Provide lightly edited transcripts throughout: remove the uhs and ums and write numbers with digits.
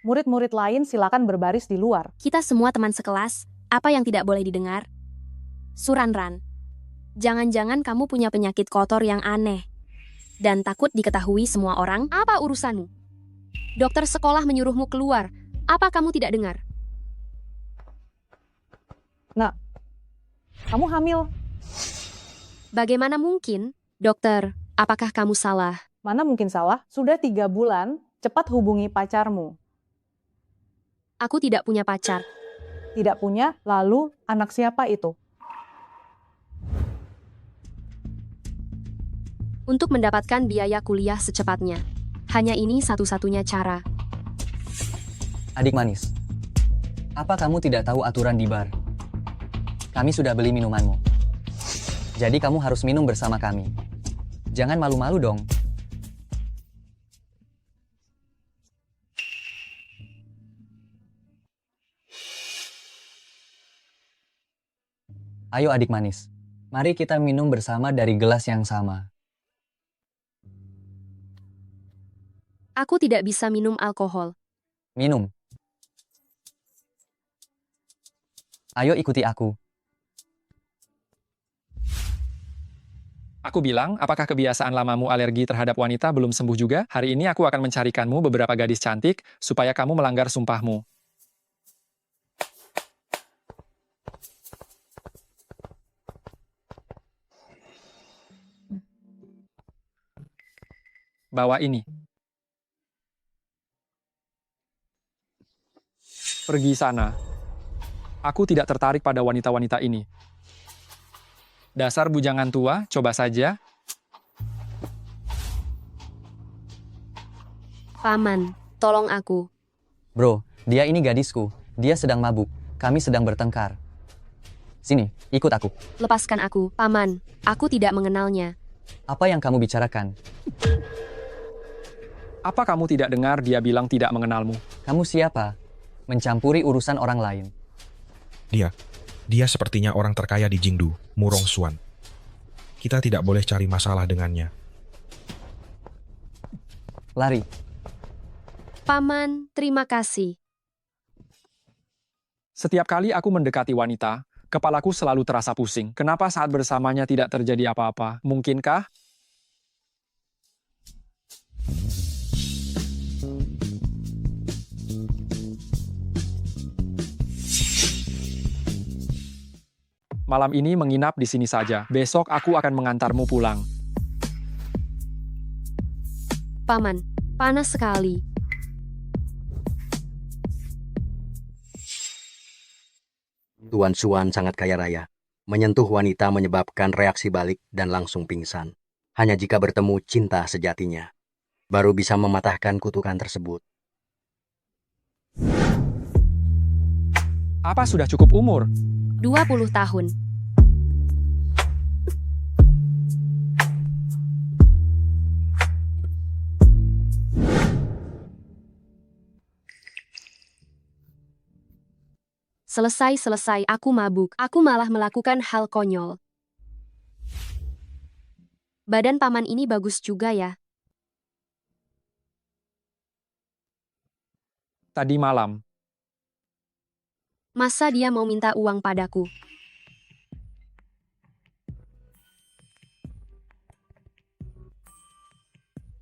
Murid-murid lain silakan berbaris di luar. Kita semua teman sekelas, apa yang tidak boleh didengar? Suranran, jangan-jangan kamu punya penyakit kotor yang aneh dan takut diketahui semua orang? Apa urusanmu? Dokter sekolah menyuruhmu keluar. Apa kamu tidak dengar? Nak, kamu hamil. Bagaimana mungkin? Dokter, apakah kamu salah? Mana mungkin salah? Sudah 3 bulan, cepat hubungi pacarmu. Aku tidak punya pacar. Tidak punya, lalu anak siapa itu? Untuk mendapatkan biaya kuliah secepatnya. Hanya ini satu-satunya cara. Adik manis, apa kamu tidak tahu aturan di bar? Kami sudah beli minumanmu. Jadi kamu harus minum bersama kami. Jangan malu-malu dong. Ayo adik manis, mari kita minum bersama dari gelas yang sama. Aku tidak bisa minum alkohol. Minum. Ayo ikuti aku. Aku bilang, apakah kebiasaan lamamu alergi terhadap wanita belum sembuh juga? Hari ini aku akan mencarikanmu beberapa gadis cantik, supaya kamu melanggar sumpahmu. Bawa ini. Pergi sana. Aku tidak tertarik pada wanita-wanita ini. Dasar bujangan tua, coba saja. Paman, tolong aku. Bro, dia ini gadisku. Dia sedang mabuk. Kami sedang bertengkar. Sini, ikut aku. Lepaskan aku, Paman. Aku tidak mengenalnya. Apa yang kamu bicarakan? Apa kamu tidak dengar dia bilang tidak mengenalmu? Kamu siapa? Mencampuri urusan orang lain. Dia sepertinya orang terkaya di Jingdu, Murong Xuan. Kita tidak boleh cari masalah dengannya. Lari. Paman, terima kasih. Setiap kali aku mendekati wanita, kepalaku selalu terasa pusing. Kenapa saat bersamanya tidak terjadi apa-apa? Mungkinkah? Malam ini menginap di sini saja. Besok aku akan mengantarmu pulang. Paman, panas sekali. Tuan Xuan sangat kaya raya. Menyentuh wanita menyebabkan reaksi balik dan langsung pingsan. Hanya jika bertemu cinta sejatinya, baru bisa mematahkan kutukan tersebut. Apa sudah cukup umur? 20 tahun. Selesai aku mabuk. Aku malah melakukan hal konyol. Badan paman ini bagus juga ya. Tadi malam. Masa dia mau minta uang padaku?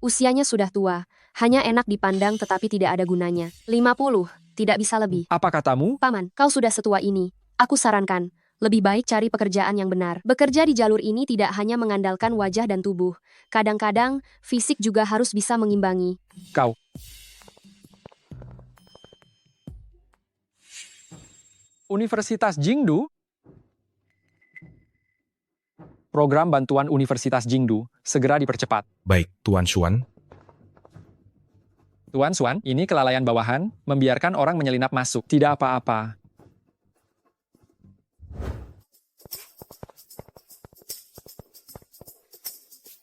Usianya sudah tua, hanya enak dipandang tetapi tidak ada gunanya. 50, tidak bisa lebih. Apa katamu? Paman, kau sudah setua ini. Aku sarankan, lebih baik cari pekerjaan yang benar. Bekerja di jalur ini tidak hanya mengandalkan wajah dan tubuh. Kadang-kadang, fisik juga harus bisa mengimbangi. Kau. Universitas Jingdu? Program bantuan Universitas Jingdu segera dipercepat. Baik, Tuan Xuan. Tuan Xuan, ini kelalaian bawahan, membiarkan orang menyelinap masuk. Tidak apa-apa.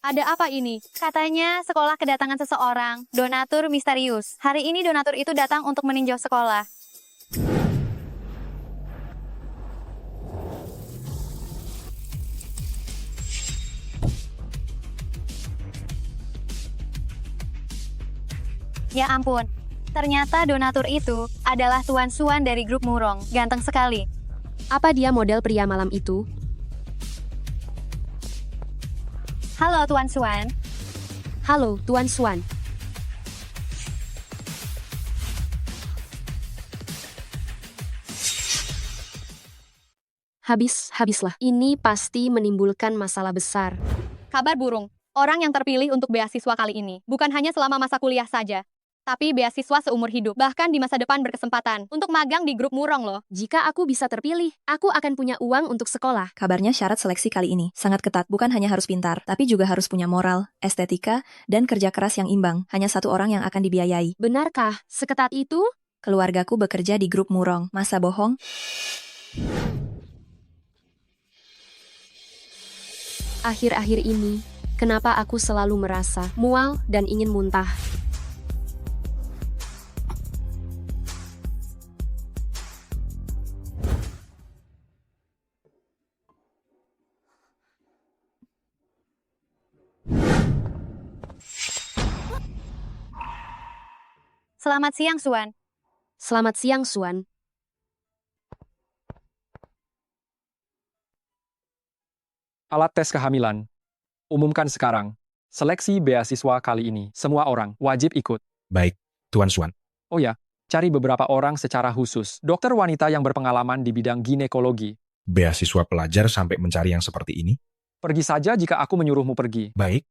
Ada apa ini? Katanya sekolah kedatangan seseorang, donatur misterius. Hari ini donatur itu datang untuk meninjau sekolah. Ya ampun, Ternyata donatur itu adalah Tuan Suan dari grup Murong. Ganteng sekali. Apa dia model pria malam itu? Halo Tuan Suan. Halo, Tuan Suan. Habislah. Ini pasti menimbulkan masalah besar. Kabar burung. Orang yang terpilih untuk beasiswa kali ini bukan hanya selama masa kuliah saja, tapi beasiswa seumur hidup, bahkan di masa depan berkesempatan untuk magang di grup Murong loh. Jika aku bisa terpilih, aku akan punya uang untuk sekolah. Kabarnya syarat seleksi kali ini sangat ketat. Bukan hanya harus pintar, tapi juga harus punya moral, estetika, dan kerja keras yang imbang. Hanya satu orang yang akan dibiayai. Benarkah seketat itu? Keluargaku bekerja di grup Murong. Masa bohong? Akhir-akhir ini, kenapa aku selalu merasa mual dan ingin muntah? Selamat siang, Suan. Selamat siang, Suan. Alat tes kehamilan. Umumkan sekarang. Seleksi beasiswa kali ini. Semua orang wajib ikut. Baik, Tuan Suan. Oh ya, cari beberapa orang secara khusus. Dokter wanita yang berpengalaman di bidang ginekologi. Beasiswa pelajar sampai mencari yang seperti ini? Pergi saja jika aku menyuruhmu pergi. Baik,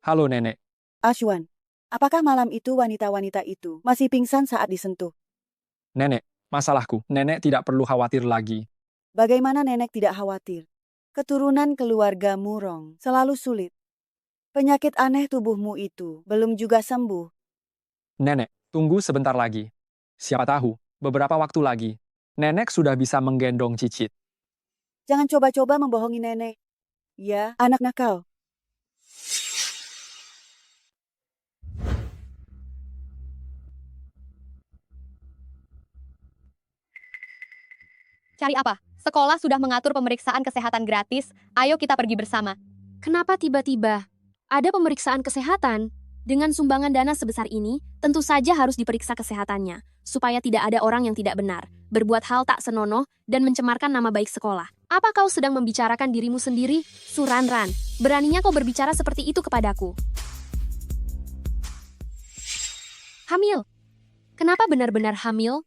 Halo nenek. Ashwan, apakah malam itu wanita-wanita itu masih pingsan saat disentuh? Nenek, masalahku. Nenek tidak perlu khawatir lagi. Bagaimana nenek tidak khawatir? Keturunan keluarga Murong selalu sulit. Penyakit aneh tubuhmu itu belum juga sembuh. Nenek, tunggu sebentar lagi. Siapa tahu, beberapa waktu lagi, nenek sudah bisa menggendong Cicit. Jangan coba-coba membohongi nenek. Ya, anak nakal. Cari apa? Sekolah sudah mengatur pemeriksaan kesehatan gratis. Ayo kita pergi bersama. Kenapa tiba-tiba ada pemeriksaan kesehatan? Dengan sumbangan dana sebesar ini, tentu saja harus diperiksa kesehatannya, supaya tidak ada orang yang tidak benar, berbuat hal tak senonoh, dan mencemarkan nama baik sekolah. Apa kau sedang membicarakan dirimu sendiri? Suranran, beraninya kau berbicara seperti itu kepadaku. Hamil? Kenapa benar-benar hamil?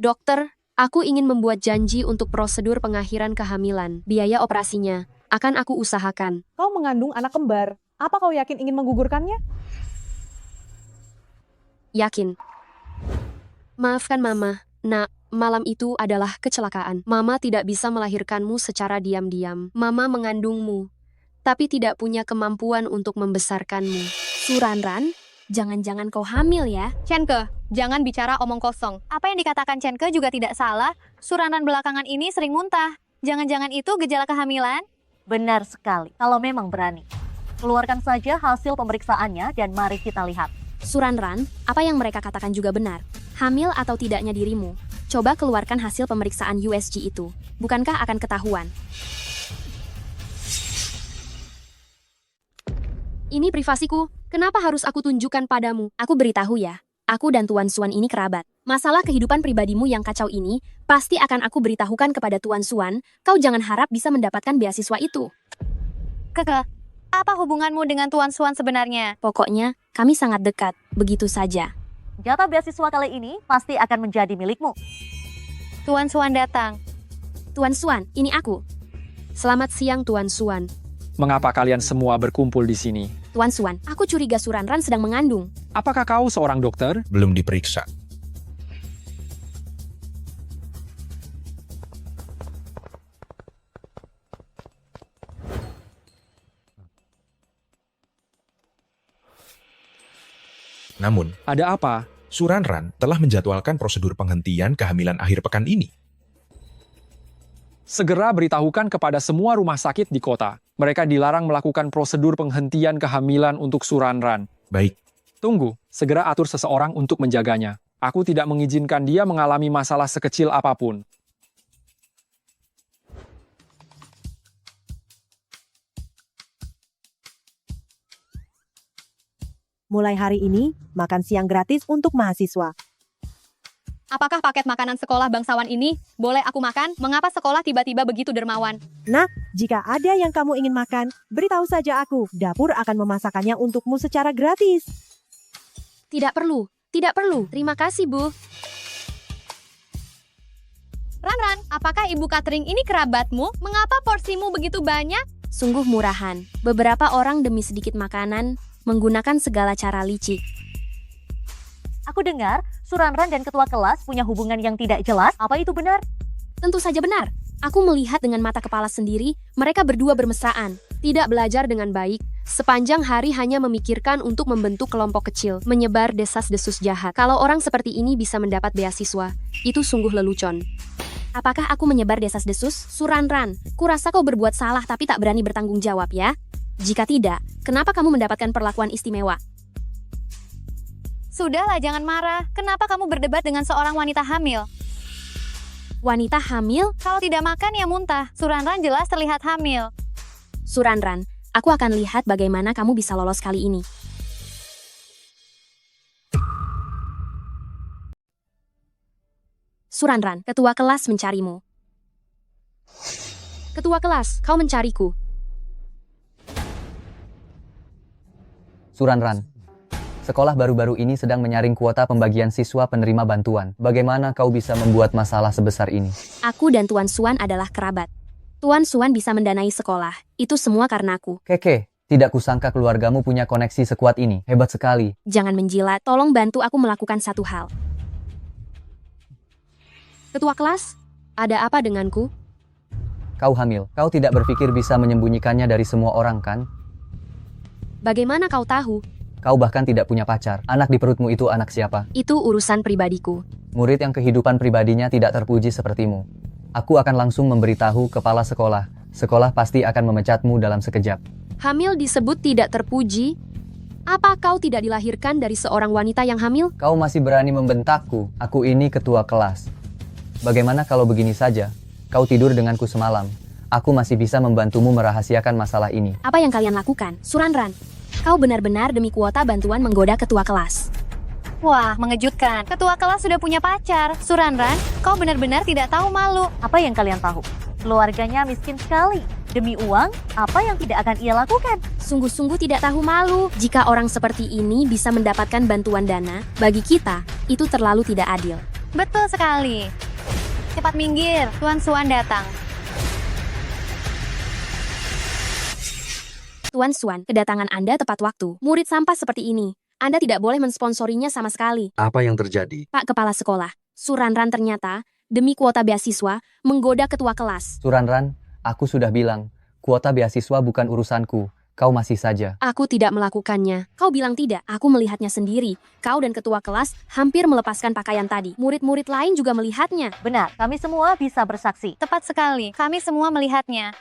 Dokter, aku ingin membuat janji untuk prosedur pengakhiran kehamilan. Biaya operasinya akan aku usahakan. Kau mengandung anak kembar. Apa kau yakin ingin menggugurkannya? Yakin. Maafkan Mama, nak, malam itu adalah kecelakaan. Mama tidak bisa melahirkanmu secara diam-diam. Mama mengandungmu, tapi tidak punya kemampuan untuk membesarkanmu. Suranran, jangan-jangan kau hamil ya? Chenke, jangan bicara omong kosong. Apa yang dikatakan Chenke juga tidak salah. Suranan belakangan ini sering muntah. Jangan-jangan itu gejala kehamilan? Benar sekali, kalau memang berani. Keluarkan saja hasil pemeriksaannya dan mari kita lihat. Suranran, apa yang mereka katakan juga benar. Hamil atau tidaknya dirimu, coba keluarkan hasil pemeriksaan USG itu. Bukankah akan ketahuan? Ini privasiku, kenapa harus aku tunjukkan padamu? Aku beritahu ya, aku dan Tuan Suan ini kerabat. Masalah kehidupan pribadimu yang kacau ini, pasti akan aku beritahukan kepada Tuan Suan. Kau jangan harap bisa mendapatkan beasiswa itu. Keke, apa hubunganmu dengan Tuan Suan sebenarnya? Pokoknya, kami sangat dekat, begitu saja. Jatah beasiswa kali ini pasti akan menjadi milikmu. Tuan Suan datang. Tuan Suan, ini aku. Selamat siang Tuan Suan. Mengapa kalian semua berkumpul di sini? Tuan Suan, aku curiga Suranran sedang mengandung. Apakah kau seorang dokter? belum diperiksa. Namun, Ada apa? Suranran telah menjadwalkan prosedur penghentian kehamilan akhir pekan ini. Segera beritahukan kepada semua rumah sakit di kota. Mereka dilarang melakukan prosedur penghentian kehamilan untuk Suranran. Baik, Tunggu, segera atur seseorang untuk menjaganya. Aku tidak mengizinkan dia mengalami masalah sekecil apapun. Mulai hari ini, makan siang gratis untuk mahasiswa. Apakah paket makanan sekolah bangsawan ini boleh aku makan? Mengapa sekolah tiba-tiba begitu dermawan? Nak, jika ada yang kamu ingin makan, beritahu saja aku. Dapur akan memasakkannya untukmu secara gratis. Tidak perlu, tidak perlu. Terima kasih, Bu. Ran, apakah ibu catering ini kerabatmu? Mengapa porsimu begitu banyak? Sungguh murahan. Beberapa orang demi sedikit makanan menggunakan segala cara licik. Aku dengar Suranran dan ketua kelas punya hubungan yang tidak jelas. Apa itu benar? Tentu saja benar. Aku melihat dengan mata kepala sendiri, mereka berdua bermesraan. Tidak belajar dengan baik, sepanjang hari hanya memikirkan untuk membentuk kelompok kecil, menyebar desas-desus jahat. Kalau orang seperti ini bisa mendapat beasiswa, itu sungguh lelucon. Apakah aku menyebar desas-desus? Suranran, kurasa kau berbuat salah tapi tak berani bertanggung jawab ya? Jika tidak, kenapa kamu mendapatkan perlakuan istimewa? Sudahlah, jangan marah. Kenapa kamu berdebat dengan seorang wanita hamil? Wanita hamil? Kalau tidak makan ya muntah. Suranran jelas terlihat hamil. Suranran, aku akan lihat bagaimana kamu bisa lolos kali ini. Suranran, ketua kelas mencarimu. Ketua kelas, kau mencariku. Suranran, sekolah baru-baru ini sedang menyaring kuota pembagian siswa penerima bantuan. Bagaimana kau bisa membuat masalah sebesar ini? Aku dan Tuan Suan adalah kerabat. Tuan Suan bisa mendanai sekolah. Itu semua karena aku. Keke, tidak kusangka keluargamu punya koneksi sekuat ini. Hebat sekali. Jangan menjilat, tolong bantu aku melakukan satu hal. Ketua kelas, ada apa denganku? Kau hamil. Kau tidak berpikir bisa menyembunyikannya dari semua orang, kan? Bagaimana kau tahu? Kau bahkan tidak punya pacar. Anak di perutmu itu anak siapa? Itu urusan pribadiku. Murid yang kehidupan pribadinya tidak terpuji sepertimu. Aku akan langsung memberitahu kepala sekolah. Sekolah pasti akan memecatmu dalam sekejap. Hamil disebut tidak terpuji? Apa kau tidak dilahirkan dari seorang wanita yang hamil? Kau masih berani membentakku. Aku ini ketua kelas. Bagaimana kalau begini saja? Kau tidur denganku semalam. Aku masih bisa membantumu merahasiakan masalah ini. Apa yang kalian lakukan? Suranran, kau benar-benar demi kuota bantuan menggoda ketua kelas. Wah, mengejutkan. Ketua kelas sudah punya pacar. Suranran, kau benar-benar tidak tahu malu. Apa yang kalian tahu? Keluarganya miskin sekali. Demi uang, apa yang tidak akan ia lakukan? Sungguh-sungguh tidak tahu malu. Jika orang seperti ini bisa mendapatkan bantuan dana, bagi kita, itu terlalu tidak adil. Betul sekali. Cepat minggir, Tuan Suan datang. Tuan Suan, kedatangan Anda tepat waktu. Murid sampah seperti ini, Anda tidak boleh mensponsorinya sama sekali. Apa yang terjadi? Pak Kepala Sekolah, Suranran ternyata, demi kuota beasiswa, menggoda ketua kelas. Suranran, aku sudah bilang, kuota beasiswa bukan urusanku. Kau masih saja. Aku tidak melakukannya. Kau bilang tidak, aku melihatnya sendiri. Kau dan ketua kelas hampir melepaskan pakaian tadi. Murid-murid lain juga melihatnya. Benar, kami semua bisa bersaksi. Tepat sekali, kami semua melihatnya.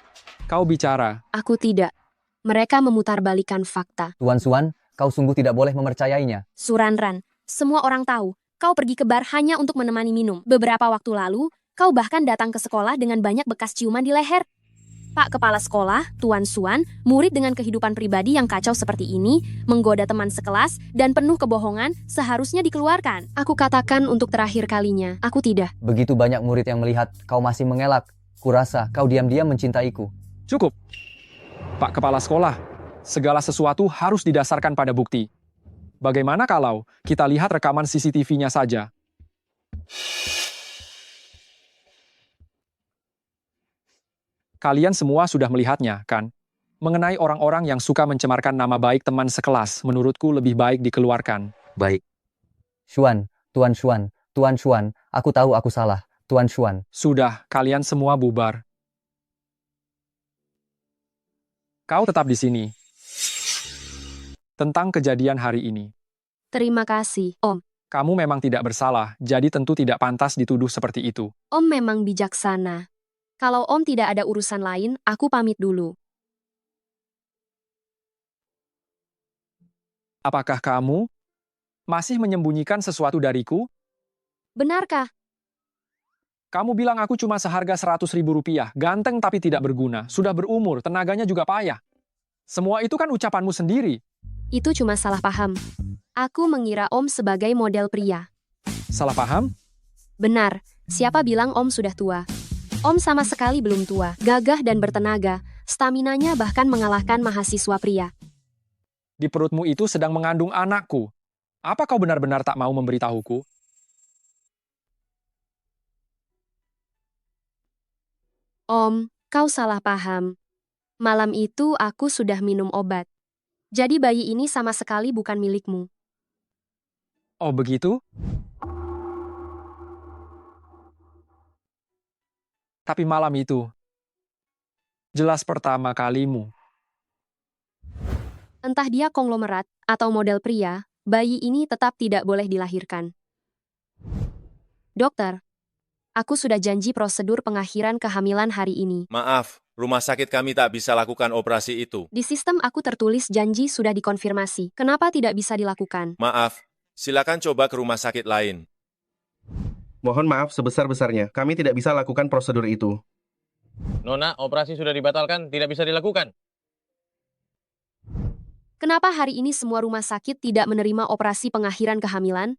Kau bicara. Aku tidak. Mereka memutarbalikkan fakta. Tuan Suan, kau sungguh tidak boleh mempercayainya. Suranran, semua orang tahu, kau pergi ke bar hanya untuk menemani minum. Beberapa waktu lalu, kau bahkan datang ke sekolah dengan banyak bekas ciuman di leher. Pak Kepala Sekolah, Tuan Suan, murid dengan kehidupan pribadi yang kacau seperti ini, menggoda teman sekelas, dan penuh kebohongan, seharusnya dikeluarkan. Aku katakan untuk terakhir kalinya, aku tidak. Begitu banyak murid yang melihat kau masih mengelak. Kurasa kau diam-diam mencintaiku. Cukup. Pak Kepala Sekolah, segala sesuatu harus didasarkan pada bukti. Bagaimana kalau kita lihat rekaman CCTV-nya saja? Kalian semua sudah melihatnya, kan? Mengenai orang-orang yang suka mencemarkan nama baik teman sekelas, menurutku lebih baik dikeluarkan. Baik. Xuan, Tuan Xuan, Tuan Xuan, aku tahu aku salah. Tuan Xuan. Sudah, kalian semua bubar. Kau tetap di sini. Tentang kejadian hari ini. Terima kasih, Om. Kamu memang tidak bersalah, jadi tentu tidak pantas dituduh seperti itu. Om memang bijaksana. Kalau Om tidak ada urusan lain, aku pamit dulu. Apakah kamu masih menyembunyikan sesuatu dariku? Benarkah? Kamu bilang aku cuma seharga 100.000 rupiah, ganteng tapi tidak berguna, sudah berumur, tenaganya juga payah. Semua itu kan ucapanmu sendiri. Itu cuma salah paham. Aku mengira Om sebagai model pria. Salah paham? Benar, siapa bilang Om sudah tua? Om sama sekali belum tua, gagah dan bertenaga, staminanya bahkan mengalahkan mahasiswa pria. Di perutmu itu sedang mengandung anakku. Apa kau benar-benar tak mau memberitahuku? Om, kau salah paham. Malam itu aku sudah minum obat. Jadi bayi ini sama sekali bukan milikmu. Oh begitu? Tapi malam itu, jelas pertama kalimu. Entah dia konglomerat atau model pria, bayi ini tetap tidak boleh dilahirkan. Dokter, aku sudah janji prosedur pengakhiran kehamilan hari ini. Maaf, rumah sakit kami tak bisa lakukan operasi itu. Di sistem aku tertulis janji sudah dikonfirmasi. Kenapa tidak bisa dilakukan? Maaf, silakan coba ke rumah sakit lain. Mohon maaf sebesar-besarnya, kami tidak bisa lakukan prosedur itu. Nona, operasi sudah dibatalkan, tidak bisa dilakukan. Kenapa hari ini semua rumah sakit tidak menerima operasi pengakhiran kehamilan?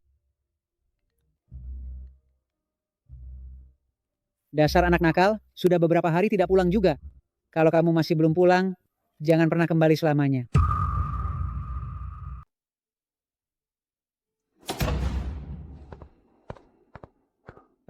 Dasar anak nakal, sudah beberapa hari tidak pulang juga. Kalau kamu masih belum pulang, jangan pernah kembali selamanya.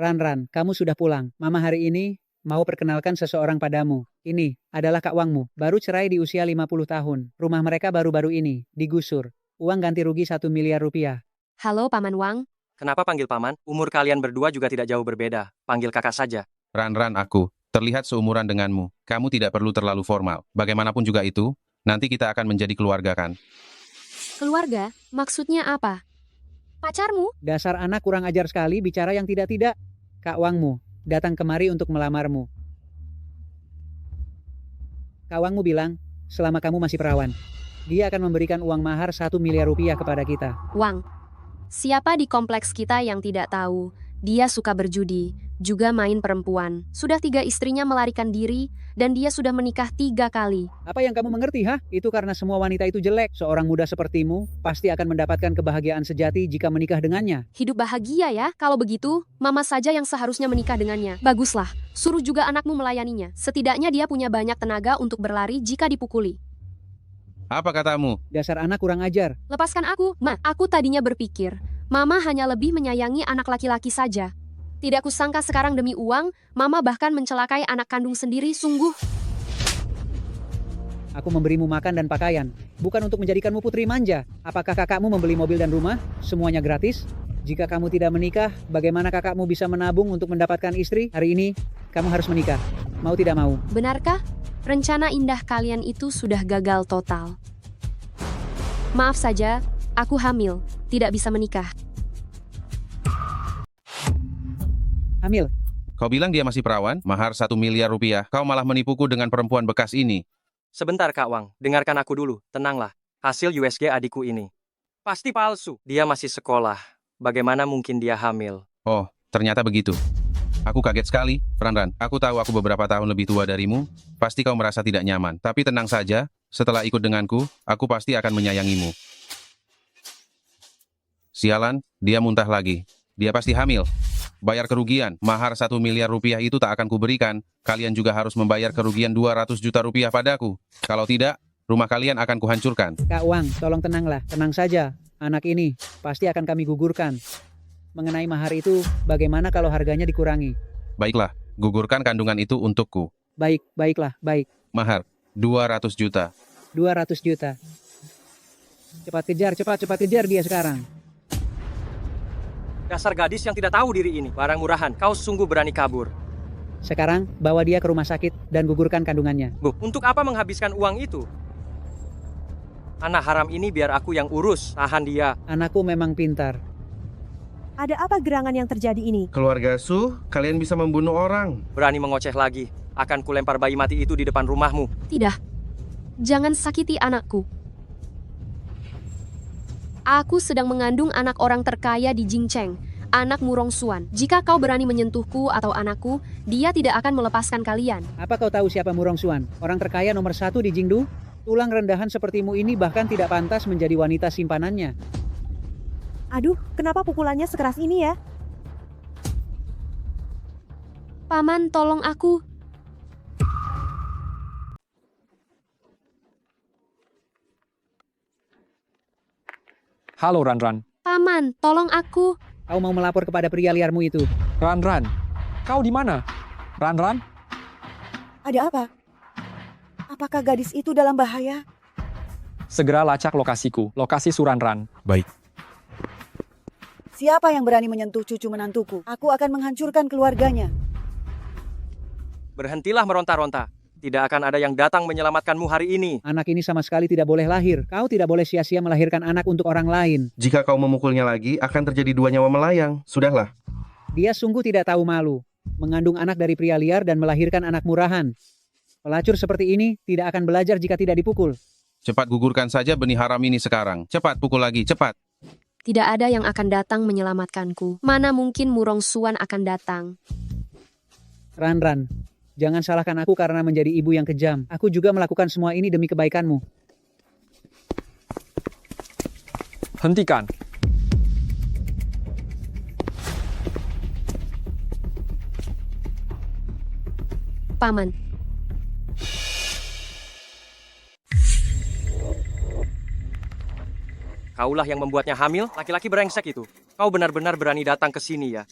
Ran, kamu sudah pulang. Mama hari ini mau perkenalkan seseorang padamu. Ini adalah Kak Wangmu, baru cerai di usia 50 tahun. Rumah mereka baru-baru ini digusur. Uang ganti rugi 1 miliar rupiah. Halo Paman Wang. Kenapa panggil paman? Umur kalian berdua juga tidak jauh berbeda. Panggil kakak saja. Ran, aku. Terlihat seumuran denganmu. Kamu tidak perlu terlalu formal. Bagaimanapun juga itu, nanti kita akan menjadi keluarga kan? Keluarga? Maksudnya apa? Pacarmu? Dasar anak kurang ajar sekali bicara yang tidak-tidak. Kak Wangmu datang kemari untuk melamarmu. Kak Wangmu bilang, selama kamu masih perawan, dia akan memberikan uang mahar 1 miliar rupiah kepada kita. Wang, siapa di kompleks kita yang tidak tahu, dia suka berjudi, juga main perempuan. Sudah 3 istrinya melarikan diri, dan dia sudah menikah 3 kali. Apa yang kamu mengerti, ha? Itu karena semua wanita itu jelek. Seorang muda sepertimu pasti akan mendapatkan kebahagiaan sejati jika menikah dengannya. Hidup bahagia ya? Kalau begitu, mama saja yang seharusnya menikah dengannya. Baguslah, suruh juga anakmu melayaninya. Setidaknya dia punya banyak tenaga untuk berlari jika dipukuli. Apa katamu? Dasar anak kurang ajar. Lepaskan aku, Ma. Aku tadinya berpikir, Mama hanya lebih menyayangi anak laki-laki saja. Tidak kusangka sekarang demi uang, Mama bahkan mencelakai anak kandung sendiri, sungguh. Aku memberimu makan dan pakaian, bukan untuk menjadikanmu putri manja. Apakah kakakmu membeli mobil dan rumah? Semuanya gratis? Jika kamu tidak menikah, bagaimana kakakmu bisa menabung untuk mendapatkan istri? Hari ini, kamu harus menikah. Mau tidak mau. Benarkah? Rencana indah kalian itu sudah gagal total. Maaf saja, aku hamil, tidak bisa menikah. Hamil? Kau bilang dia masih perawan? Mahar 1 miliar rupiah. Kau malah menipuku dengan perempuan bekas ini. Sebentar Kak Wang, dengarkan aku dulu. Tenanglah, hasil USG adikku ini pasti palsu. Dia masih sekolah. Bagaimana mungkin dia hamil? Oh, ternyata begitu. Aku kaget sekali, Ran. Aku tahu aku beberapa tahun lebih tua darimu. Pasti kau merasa tidak nyaman. Tapi tenang saja, setelah ikut denganku, aku pasti akan menyayangimu. Sialan, dia muntah lagi. Dia pasti hamil. Bayar kerugian, mahar 1 miliar rupiah itu tak akan kuberikan. Kalian juga harus membayar kerugian 200 juta rupiah padaku. Kalau tidak, rumah kalian akan kuhancurkan. Kak Wang, tolong tenanglah. Tenang saja. Anak ini pasti akan kami gugurkan. Mengenai mahar itu, bagaimana kalau harganya dikurangi? Baiklah, gugurkan kandungan itu untukku. Baiklah, baik. Mahar, 200 juta. 200 juta. Cepat kejar dia sekarang. Dasar gadis yang tidak tahu diri ini. Barang murahan, kau sungguh berani kabur. Sekarang, bawa dia ke rumah sakit dan gugurkan kandungannya. Bu, untuk apa menghabiskan uang itu? Anak haram ini biar aku yang urus. Tahan dia. Anakku memang pintar. Ada apa gerangan yang terjadi ini? Keluarga Su, kalian bisa membunuh orang. Berani mengoceh lagi. Akan kulempar bayi mati itu di depan rumahmu. Tidak. Jangan sakiti anakku. Aku sedang mengandung anak orang terkaya di Jingcheng, anak Murong Xuan. Jika kau berani menyentuhku atau anakku, dia tidak akan melepaskan kalian. Apa kau tahu siapa Murong Xuan? Orang terkaya nomor 1 di Jingdu? Tulang rendahan sepertimu ini bahkan tidak pantas menjadi wanita simpanannya. Aduh, kenapa pukulannya sekeras ini ya? Paman, tolong aku. Halo Ranran. Paman, tolong aku. Kau mau melapor kepada pria liarmu itu? Ranran, kau di mana? Ranran? Ada apa? Apakah gadis itu dalam bahaya? Segera lacak lokasiku, lokasi Suranran. Baik. Siapa yang berani menyentuh cucu menantuku? Aku akan menghancurkan keluarganya. Berhentilah meronta-ronta. Tidak akan ada yang datang menyelamatkanmu hari ini. Anak ini sama sekali tidak boleh lahir. Kau tidak boleh sia-sia melahirkan anak untuk orang lain. Jika kau memukulnya lagi, akan terjadi 2 nyawa melayang. Sudahlah. Dia sungguh tidak tahu malu. Mengandung anak dari pria liar dan melahirkan anak murahan. Pelacur seperti ini tidak akan belajar jika tidak dipukul. Cepat gugurkan saja benih haram ini sekarang. Cepat pukul lagi, cepat. Tidak ada yang akan datang menyelamatkanku. Mana mungkin Murong Suan akan datang. Ranran, jangan salahkan aku karena menjadi ibu yang kejam. Aku juga melakukan semua ini demi kebaikanmu. Hentikan. Paman. Kaulah yang membuatnya hamil, laki-laki brengsek itu. Kau benar-benar berani datang ke sini ya.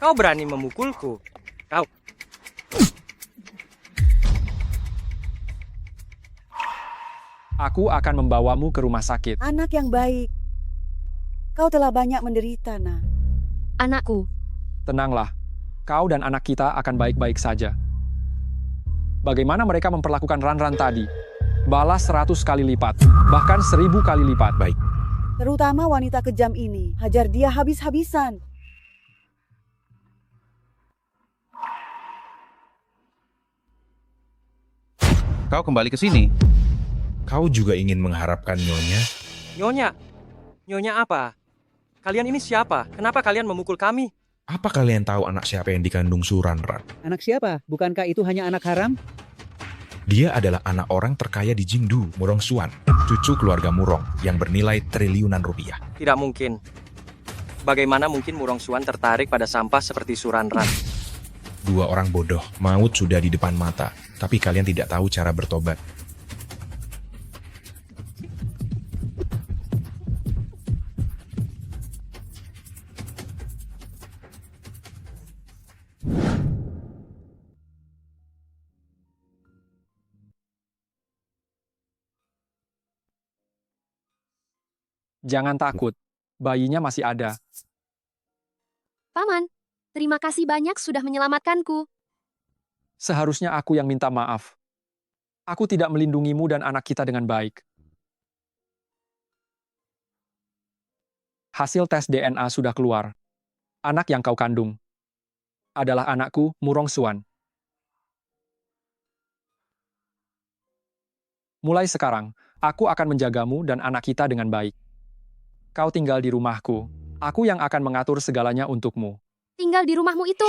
Kau berani memukulku. Kau. Aku akan membawamu ke rumah sakit. Anak yang baik. Kau telah banyak menderita, Nak. Anakku. Tenanglah. Kau dan anak kita akan baik-baik saja. Bagaimana mereka memperlakukan Ranran tadi? Balas 100 kali lipat, bahkan 1000 kali lipat. Baik. Terutama wanita kejam ini. Hajar dia habis-habisan. Kau kembali ke sini. Kau juga ingin mengharapkan Nyonya? Nyonya. Nyonya apa? Kalian ini siapa? Kenapa kalian memukul kami? Apa kalian tahu anak siapa yang dikandung Suranran? Anak siapa? Bukankah itu hanya anak haram? Dia adalah anak orang terkaya di Jingdu, Murong Suan, cucu keluarga Murong yang bernilai triliunan rupiah. Tidak mungkin. Bagaimana mungkin Murong Suan tertarik pada sampah seperti Suranran? 2 orang bodoh, maut sudah di depan mata, tapi kalian tidak tahu cara bertobat. Jangan takut, bayinya masih ada. Paman, terima kasih banyak sudah menyelamatkanku. Seharusnya aku yang minta maaf. Aku tidak melindungimu dan anak kita dengan baik. Hasil tes DNA sudah keluar. Anak yang kau kandung adalah anakku, Murong Suan. Mulai sekarang, aku akan menjagamu dan anak kita dengan baik. Kau tinggal di rumahku. Aku yang akan mengatur segalanya untukmu. Tinggal di rumahmu itu.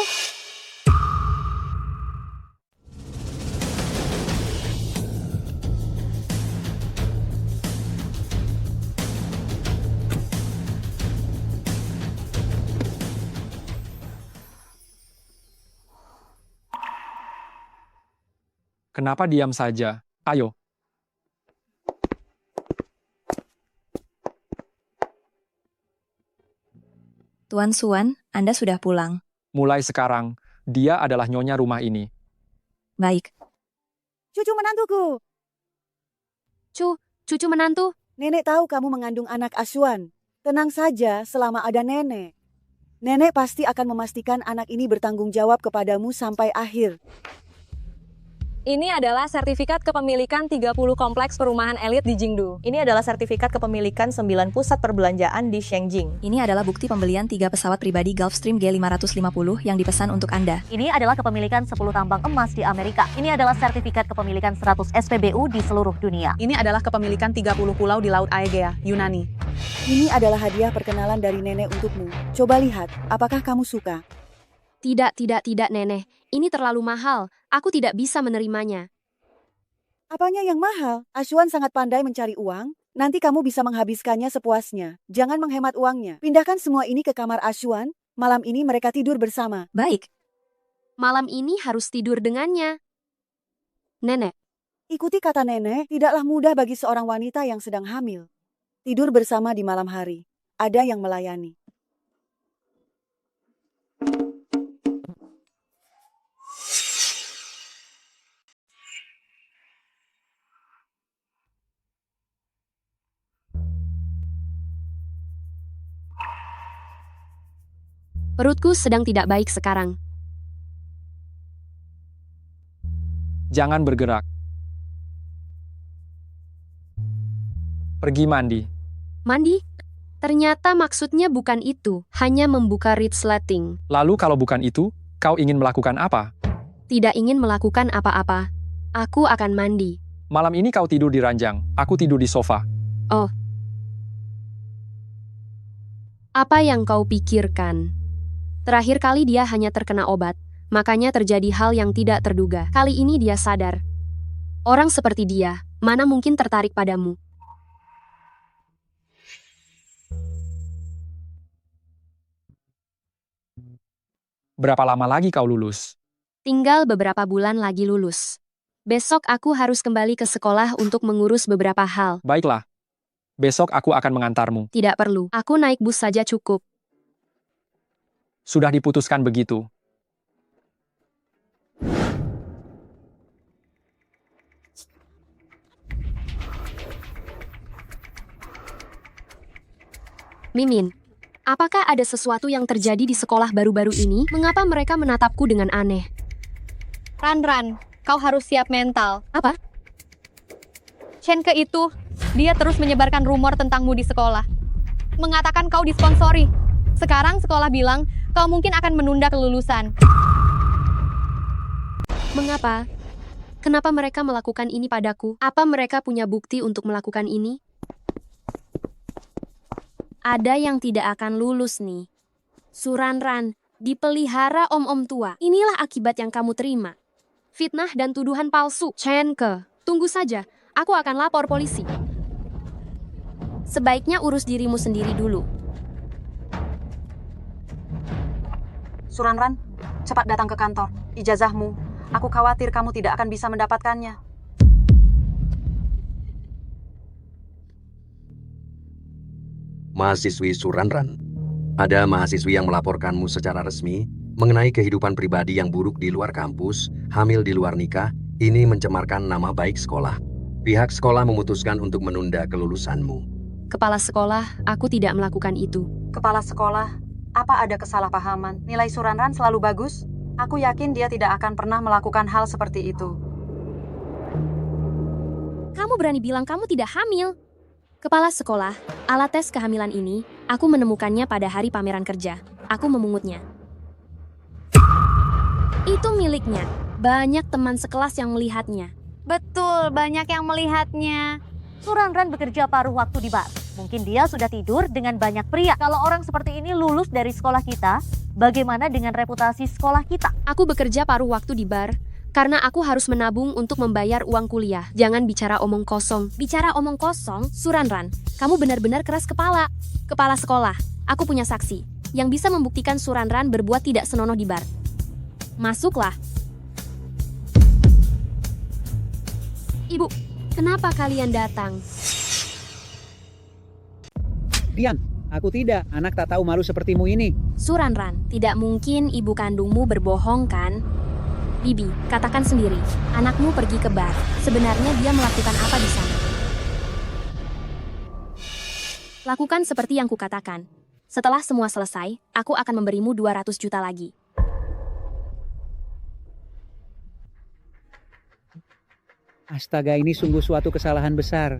Kenapa diam saja? Ayo. Tuan Suan, Anda sudah pulang. Mulai sekarang, dia adalah nyonya rumah ini. Baik. Cucu menantuku. Cucu menantu. Nenek tahu kamu mengandung anak asuhan. Tenang saja selama ada nenek. Nenek pasti akan memastikan anak ini bertanggung jawab kepadamu sampai akhir. Ini adalah sertifikat kepemilikan 30 kompleks perumahan elit di Jingdu. Ini adalah sertifikat kepemilikan 9 pusat perbelanjaan di Shengjing. Ini adalah bukti pembelian 3 pesawat pribadi Gulfstream G550 yang dipesan untuk Anda. Ini adalah kepemilikan 10 tambang emas di Amerika. Ini adalah sertifikat kepemilikan 100 SPBU di seluruh dunia. Ini adalah kepemilikan 30 pulau di Laut Aegea, Yunani. Ini adalah hadiah perkenalan dari nenek untukmu. Coba lihat, apakah kamu suka? Tidak, nenek. Ini terlalu mahal. Aku tidak bisa menerimanya. Apanya yang mahal? Aswan sangat pandai mencari uang. Nanti kamu bisa menghabiskannya sepuasnya. Jangan menghemat uangnya. Pindahkan semua ini ke kamar Aswan. Malam ini mereka tidur bersama. Baik. Malam ini harus tidur dengannya. Nenek. Ikuti kata nenek, tidaklah mudah bagi seorang wanita yang sedang hamil. Tidur bersama di malam hari. Ada yang melayani. Perutku sedang tidak baik sekarang. Jangan bergerak. Pergi mandi. Mandi? Ternyata maksudnya bukan itu, hanya membuka resleting. Lalu kalau bukan itu, kau ingin melakukan apa? Tidak ingin melakukan apa-apa. Aku akan mandi. Malam ini kau tidur di ranjang, aku tidur di sofa. Oh. Apa yang kau pikirkan? Terakhir kali dia hanya terkena obat, makanya terjadi hal yang tidak terduga. Kali ini dia sadar. Orang seperti dia, mana mungkin tertarik padamu? Berapa lama lagi kau lulus? Tinggal beberapa bulan lagi lulus. Besok aku harus kembali ke sekolah untuk mengurus beberapa hal. Baiklah. Besok aku akan mengantarmu. Tidak perlu, aku naik bus saja cukup. Sudah diputuskan begitu. Mimin, apakah ada sesuatu yang terjadi di sekolah baru-baru ini? Mengapa mereka menatapku dengan aneh? Ran, kau harus siap mental. Apa? Shenke itu, dia terus menyebarkan rumor tentangmu di sekolah. Mengatakan kau disponsori. Sekarang sekolah bilang, kau mungkin akan menunda kelulusan. Mengapa? Kenapa mereka melakukan ini padaku? Apa mereka punya bukti untuk melakukan ini? Ada yang tidak akan lulus nih. Suranran, dipelihara om-om tua. Inilah akibat yang kamu terima. Fitnah dan tuduhan palsu. Shenke, tunggu saja. Aku akan lapor polisi. Sebaiknya urus dirimu sendiri dulu. Suranran, cepat datang ke kantor. Ijazahmu. Aku khawatir kamu tidak akan bisa mendapatkannya. Mahasiswi Suranran, ada mahasiswi yang melaporkanmu secara resmi mengenai kehidupan pribadi yang buruk di luar kampus, hamil di luar nikah. Ini mencemarkan nama baik sekolah. Pihak sekolah memutuskan untuk menunda kelulusanmu. Kepala sekolah, aku tidak melakukan itu. Kepala sekolah, apa ada kesalahpahaman? Nilai Suranran selalu bagus? Aku yakin dia tidak akan pernah melakukan hal seperti itu. Kamu berani bilang kamu tidak hamil? Kepala sekolah, alat tes kehamilan ini, aku menemukannya pada hari pameran kerja. Aku memungutnya. Itu miliknya. Banyak teman sekelas yang melihatnya. Betul, banyak yang melihatnya. Suranran bekerja paruh waktu di bar. Mungkin dia sudah tidur dengan banyak pria. Kalau orang seperti ini lulus dari sekolah kita, bagaimana dengan reputasi sekolah kita? Aku bekerja paruh waktu di bar, karena aku harus menabung untuk membayar uang kuliah. Jangan bicara omong kosong. Bicara omong kosong, Suranran, kamu benar-benar keras kepala. Kepala sekolah, aku punya saksi yang bisa membuktikan Suranran berbuat tidak senonoh di bar. Masuklah. Ibu, kenapa kalian datang? Diam, aku tidak. Anak tak tahu malu sepertimu ini. Suranran, tidak mungkin ibu kandungmu berbohong kan? Bibi, katakan sendiri, anakmu pergi ke bar. Sebenarnya dia melakukan apa di sana? Lakukan seperti yang kukatakan. Setelah semua selesai, aku akan memberimu 200 juta lagi. Astaga, ini sungguh suatu kesalahan besar.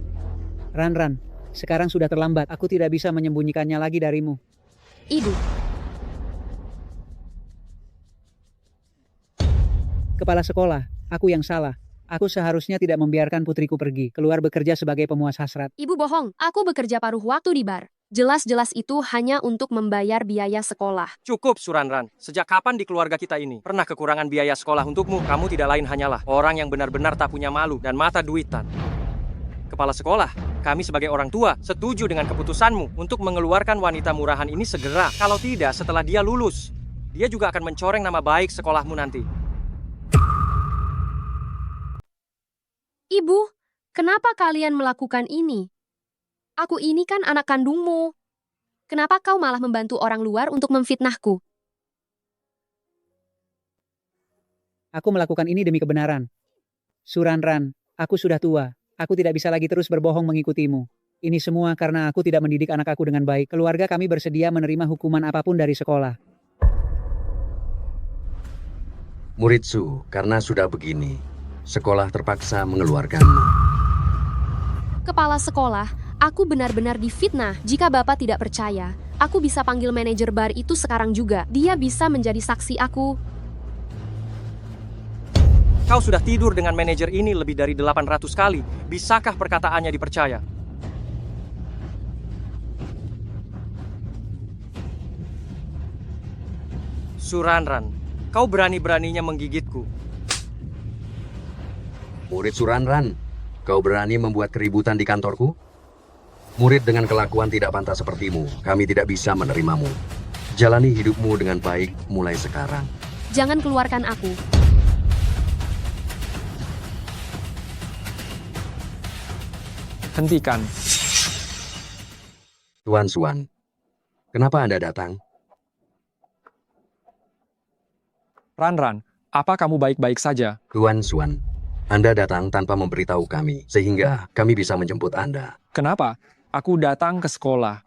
Ran, sekarang sudah terlambat. Aku tidak bisa menyembunyikannya lagi darimu. Ibu. Kepala sekolah, aku yang salah. Aku seharusnya tidak membiarkan putriku pergi, keluar bekerja sebagai pemuas hasrat. Ibu bohong, aku bekerja paruh waktu di bar. Jelas-jelas itu hanya untuk membayar biaya sekolah. Cukup, Suranran. Sejak kapan di keluarga kita ini pernah kekurangan biaya sekolah untukmu? Kamu tidak lain hanyalah orang yang benar-benar tak punya malu dan mata duitan. Kepala sekolah, kami sebagai orang tua setuju dengan keputusanmu untuk mengeluarkan wanita murahan ini segera. Kalau tidak, setelah dia lulus, dia juga akan mencoreng nama baik sekolahmu nanti. Ibu, kenapa kalian melakukan ini? Aku ini kan anak kandungmu. Kenapa kau malah membantu orang luar untuk memfitnahku? Aku melakukan ini demi kebenaran. Suranran, aku sudah tua. Aku tidak bisa lagi terus berbohong mengikutimu. Ini semua karena aku tidak mendidik anak aku dengan baik. Keluarga kami bersedia menerima hukuman apapun dari sekolah. Murid Su, karena sudah begini, sekolah terpaksa mengeluarkanmu. Kepala sekolah, aku benar-benar difitnah. Jika Bapak tidak percaya, aku bisa panggil manajer bar itu sekarang juga. Dia bisa menjadi saksi aku. Kau sudah tidur dengan manajer ini lebih dari 800 kali. Bisakah perkataannya dipercaya? Suranran, kau berani-beraninya menggigitku. Murid Suranran, kau berani membuat keributan di kantorku? Murid dengan kelakuan tidak pantas sepertimu, kami tidak bisa menerimamu. Jalani hidupmu dengan baik mulai sekarang. Jangan keluarkan aku. Hentikan. Tuan Suan, kenapa Anda datang? Ranran, apa kamu baik-baik saja? Tuan Suan, Anda datang tanpa memberitahu kami, sehingga kami bisa menjemput Anda. Kenapa? Aku datang ke sekolah.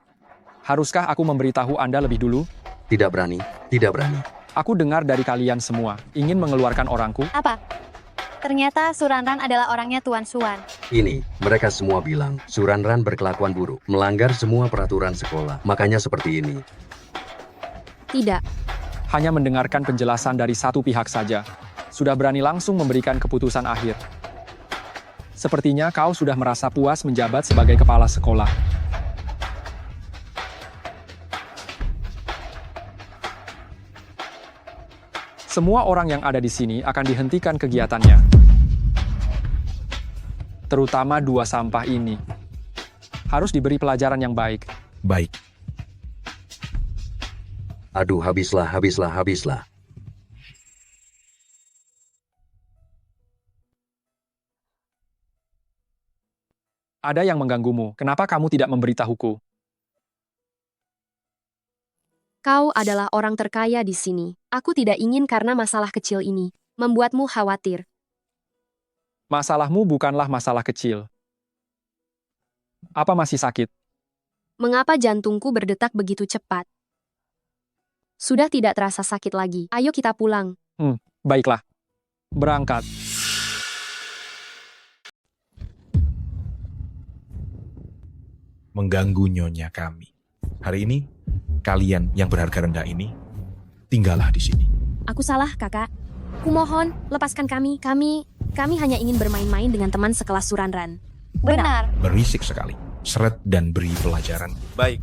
Haruskah aku memberitahu Anda lebih dulu? Tidak berani, tidak berani. Aku dengar dari kalian semua, ingin mengeluarkan orangku. Apa? Ternyata Suranran adalah orangnya Tuan Suan. Ini, mereka semua bilang, Suranran berkelakuan buruk, melanggar semua peraturan sekolah. Makanya seperti ini. Tidak. Hanya mendengarkan penjelasan dari satu pihak saja. Sudah berani langsung memberikan keputusan akhir. Sepertinya kau sudah merasa puas menjabat sebagai kepala sekolah. Semua orang yang ada di sini akan dihentikan kegiatannya. Terutama dua sampah ini. Harus diberi pelajaran yang baik. Baik. Aduh, habislah. Ada yang mengganggumu. Kenapa kamu tidak memberitahuku? Kau adalah orang terkaya di sini. Aku tidak ingin karena masalah kecil ini membuatmu khawatir. Masalahmu bukanlah masalah kecil. Apa masih sakit? Mengapa jantungku berdetak begitu cepat? Sudah tidak terasa sakit lagi. Ayo kita pulang. Baiklah. Berangkat. Mengganggu nyonya kami. Hari ini, kalian yang berharga rendah ini, tinggallah di sini. Aku salah, kakak. Kumohon, lepaskan kami. Kami hanya ingin bermain-main dengan teman sekelas Suranran. Benar. Berisik sekali. Seret dan beri pelajaran. Baik.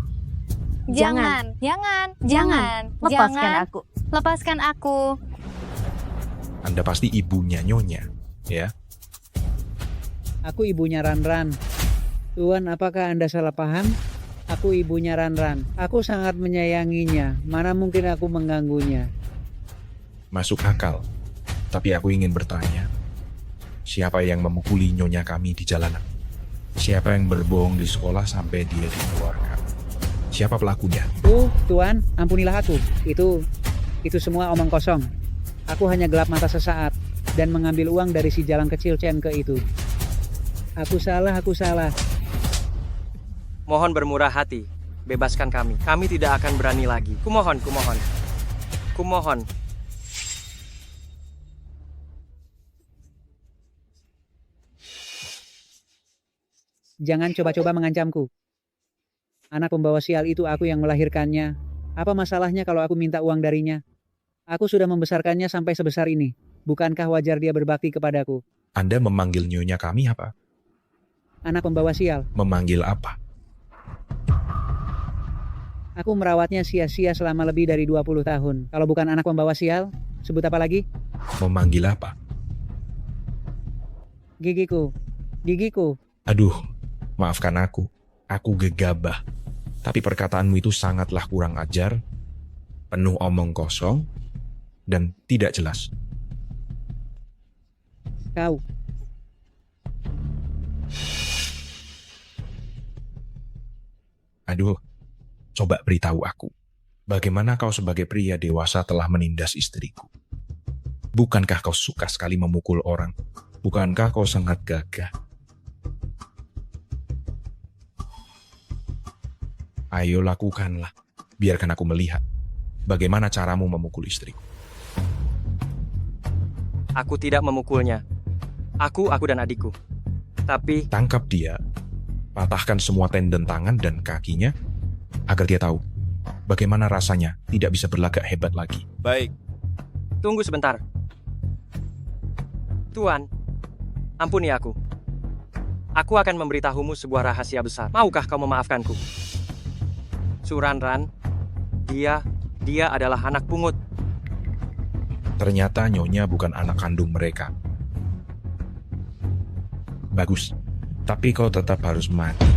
Jangan. Lepaskan aku. Anda pasti ibunya nyonya, ya? Aku ibunya Ranran. Tuan, apakah Anda salah paham? Aku ibunya Ranran. Aku sangat menyayanginya. Mana mungkin aku mengganggunya. Masuk akal. Tapi aku ingin bertanya. Siapa yang memukuli nyonya kami di jalanan? Siapa yang berbohong di sekolah sampai dia dikeluarkan? Siapa pelakunya? Tuan, ampunilah aku. Itu semua omong kosong. Aku hanya gelap mata sesaat dan mengambil uang dari si jalan kecil Chen-ke itu. Aku salah. Mohon bermurah hati. Bebaskan kami. Kami tidak akan berani lagi. Kumohon. Jangan coba-coba mengancamku. Anak pembawa sial itu aku yang melahirkannya. Apa masalahnya kalau aku minta uang darinya? Aku sudah membesarkannya sampai sebesar ini. Bukankah wajar dia berbakti kepadaku? Anda memanggil nyonya kami apa? Anak pembawa sial. Memanggil apa? Aku merawatnya sia-sia selama lebih dari 20 tahun. Kalau bukan anak pembawa sial, sebut apa lagi? Memanggil apa? Gigiku. Gigiku. Aduh, maafkan aku. Aku gegabah. Tapi perkataanmu itu sangatlah kurang ajar, penuh omong kosong, dan tidak jelas. Kau. Aduh, coba beritahu aku. Bagaimana kau sebagai pria dewasa telah menindas istriku? Bukankah kau suka sekali memukul orang? Bukankah kau sangat gagah? Ayo lakukanlah. Biarkan aku melihat bagaimana caramu memukul istriku. Aku tidak memukulnya. Aku dan adikku. Tapi... Tangkap dia, patahkan semua tendon tangan dan kakinya, agar dia tahu bagaimana rasanya tidak bisa berlagak hebat lagi. Baik. Tunggu sebentar. Tuan, ampuni aku. Aku akan memberitahumu sebuah rahasia besar. Maukah kau memaafkanku? Suranran, dia adalah anak pungut. Ternyata Nyonya bukan anak kandung mereka. Bagus, tapi kau tetap harus mati.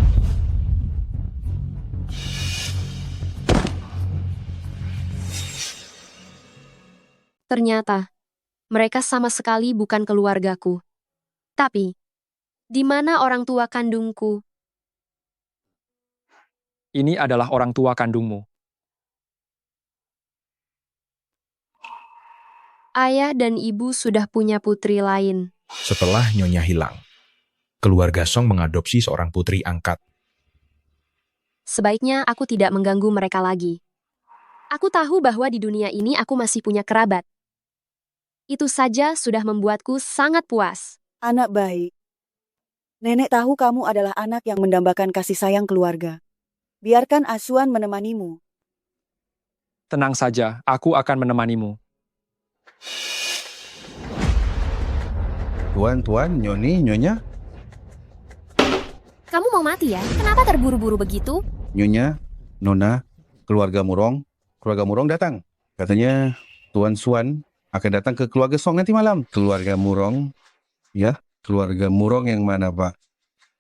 Ternyata, mereka sama sekali bukan keluargaku. Tapi, di mana orang tua kandungku? Ini adalah orang tua kandungmu. Ayah dan ibu sudah punya putri lain. Setelah Nyonya hilang, keluarga Song mengadopsi seorang putri angkat. Sebaiknya aku tidak mengganggu mereka lagi. Aku tahu bahwa di dunia ini aku masih punya kerabat. Itu saja sudah membuatku sangat puas. Anak baik. Nenek tahu kamu adalah anak yang mendambakan kasih sayang keluarga. Biarkan Asuan menemanimu. Tenang saja, aku akan menemanimu. Tuan, Nyonya? Kamu mau mati ya? Kenapa terburu-buru begitu? Nyonya, Nona, keluarga Murong datang. Katanya Tuan Suan akan datang ke keluarga Song nanti malam. Keluarga Murong? Ya, keluarga Murong yang mana, Pak?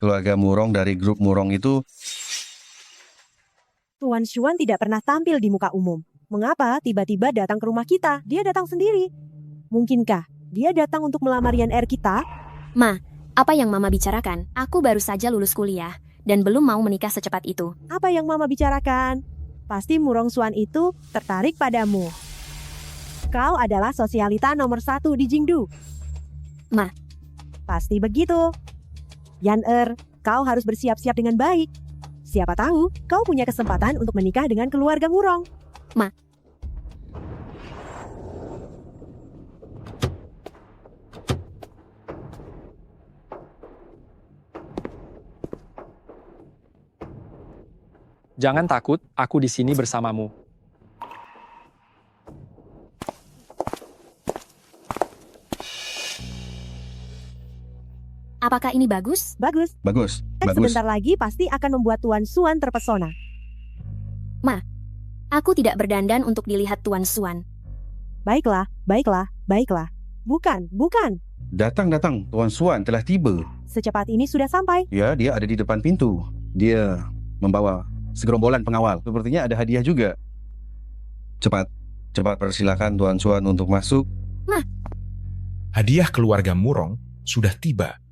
Keluarga Murong dari grup Murong itu... Tuan Xuan tidak pernah tampil di muka umum. Mengapa tiba-tiba datang ke rumah kita? Dia datang sendiri. Mungkinkah dia datang untuk melamar Yan Er kita? Ma, apa yang Mama bicarakan? Aku baru saja lulus kuliah dan belum mau menikah secepat itu. Apa yang Mama bicarakan? Pasti Murong Xuan itu tertarik padamu. Kau adalah sosialita nomor 1 di Jingdu. Ma. Pasti begitu. Yan Er, kau harus bersiap-siap dengan baik. Siapa tahu kau punya kesempatan untuk menikah dengan keluarga Murong. Ma. Jangan takut, aku di sini bersamamu. Apakah ini bagus? Bagus. Sebentar lagi pasti akan membuat Tuan Xuan terpesona. Ma, aku tidak berdandan untuk dilihat Tuan Xuan. Baiklah. Bukan. Datang, Tuan Xuan telah tiba. Secepat ini sudah sampai. Ya, dia ada di depan pintu. Dia membawa segerombolan pengawal. Sepertinya ada hadiah juga. Cepat persilakan Tuan Xuan untuk masuk. Ma. Hadiah keluarga Murong sudah tiba.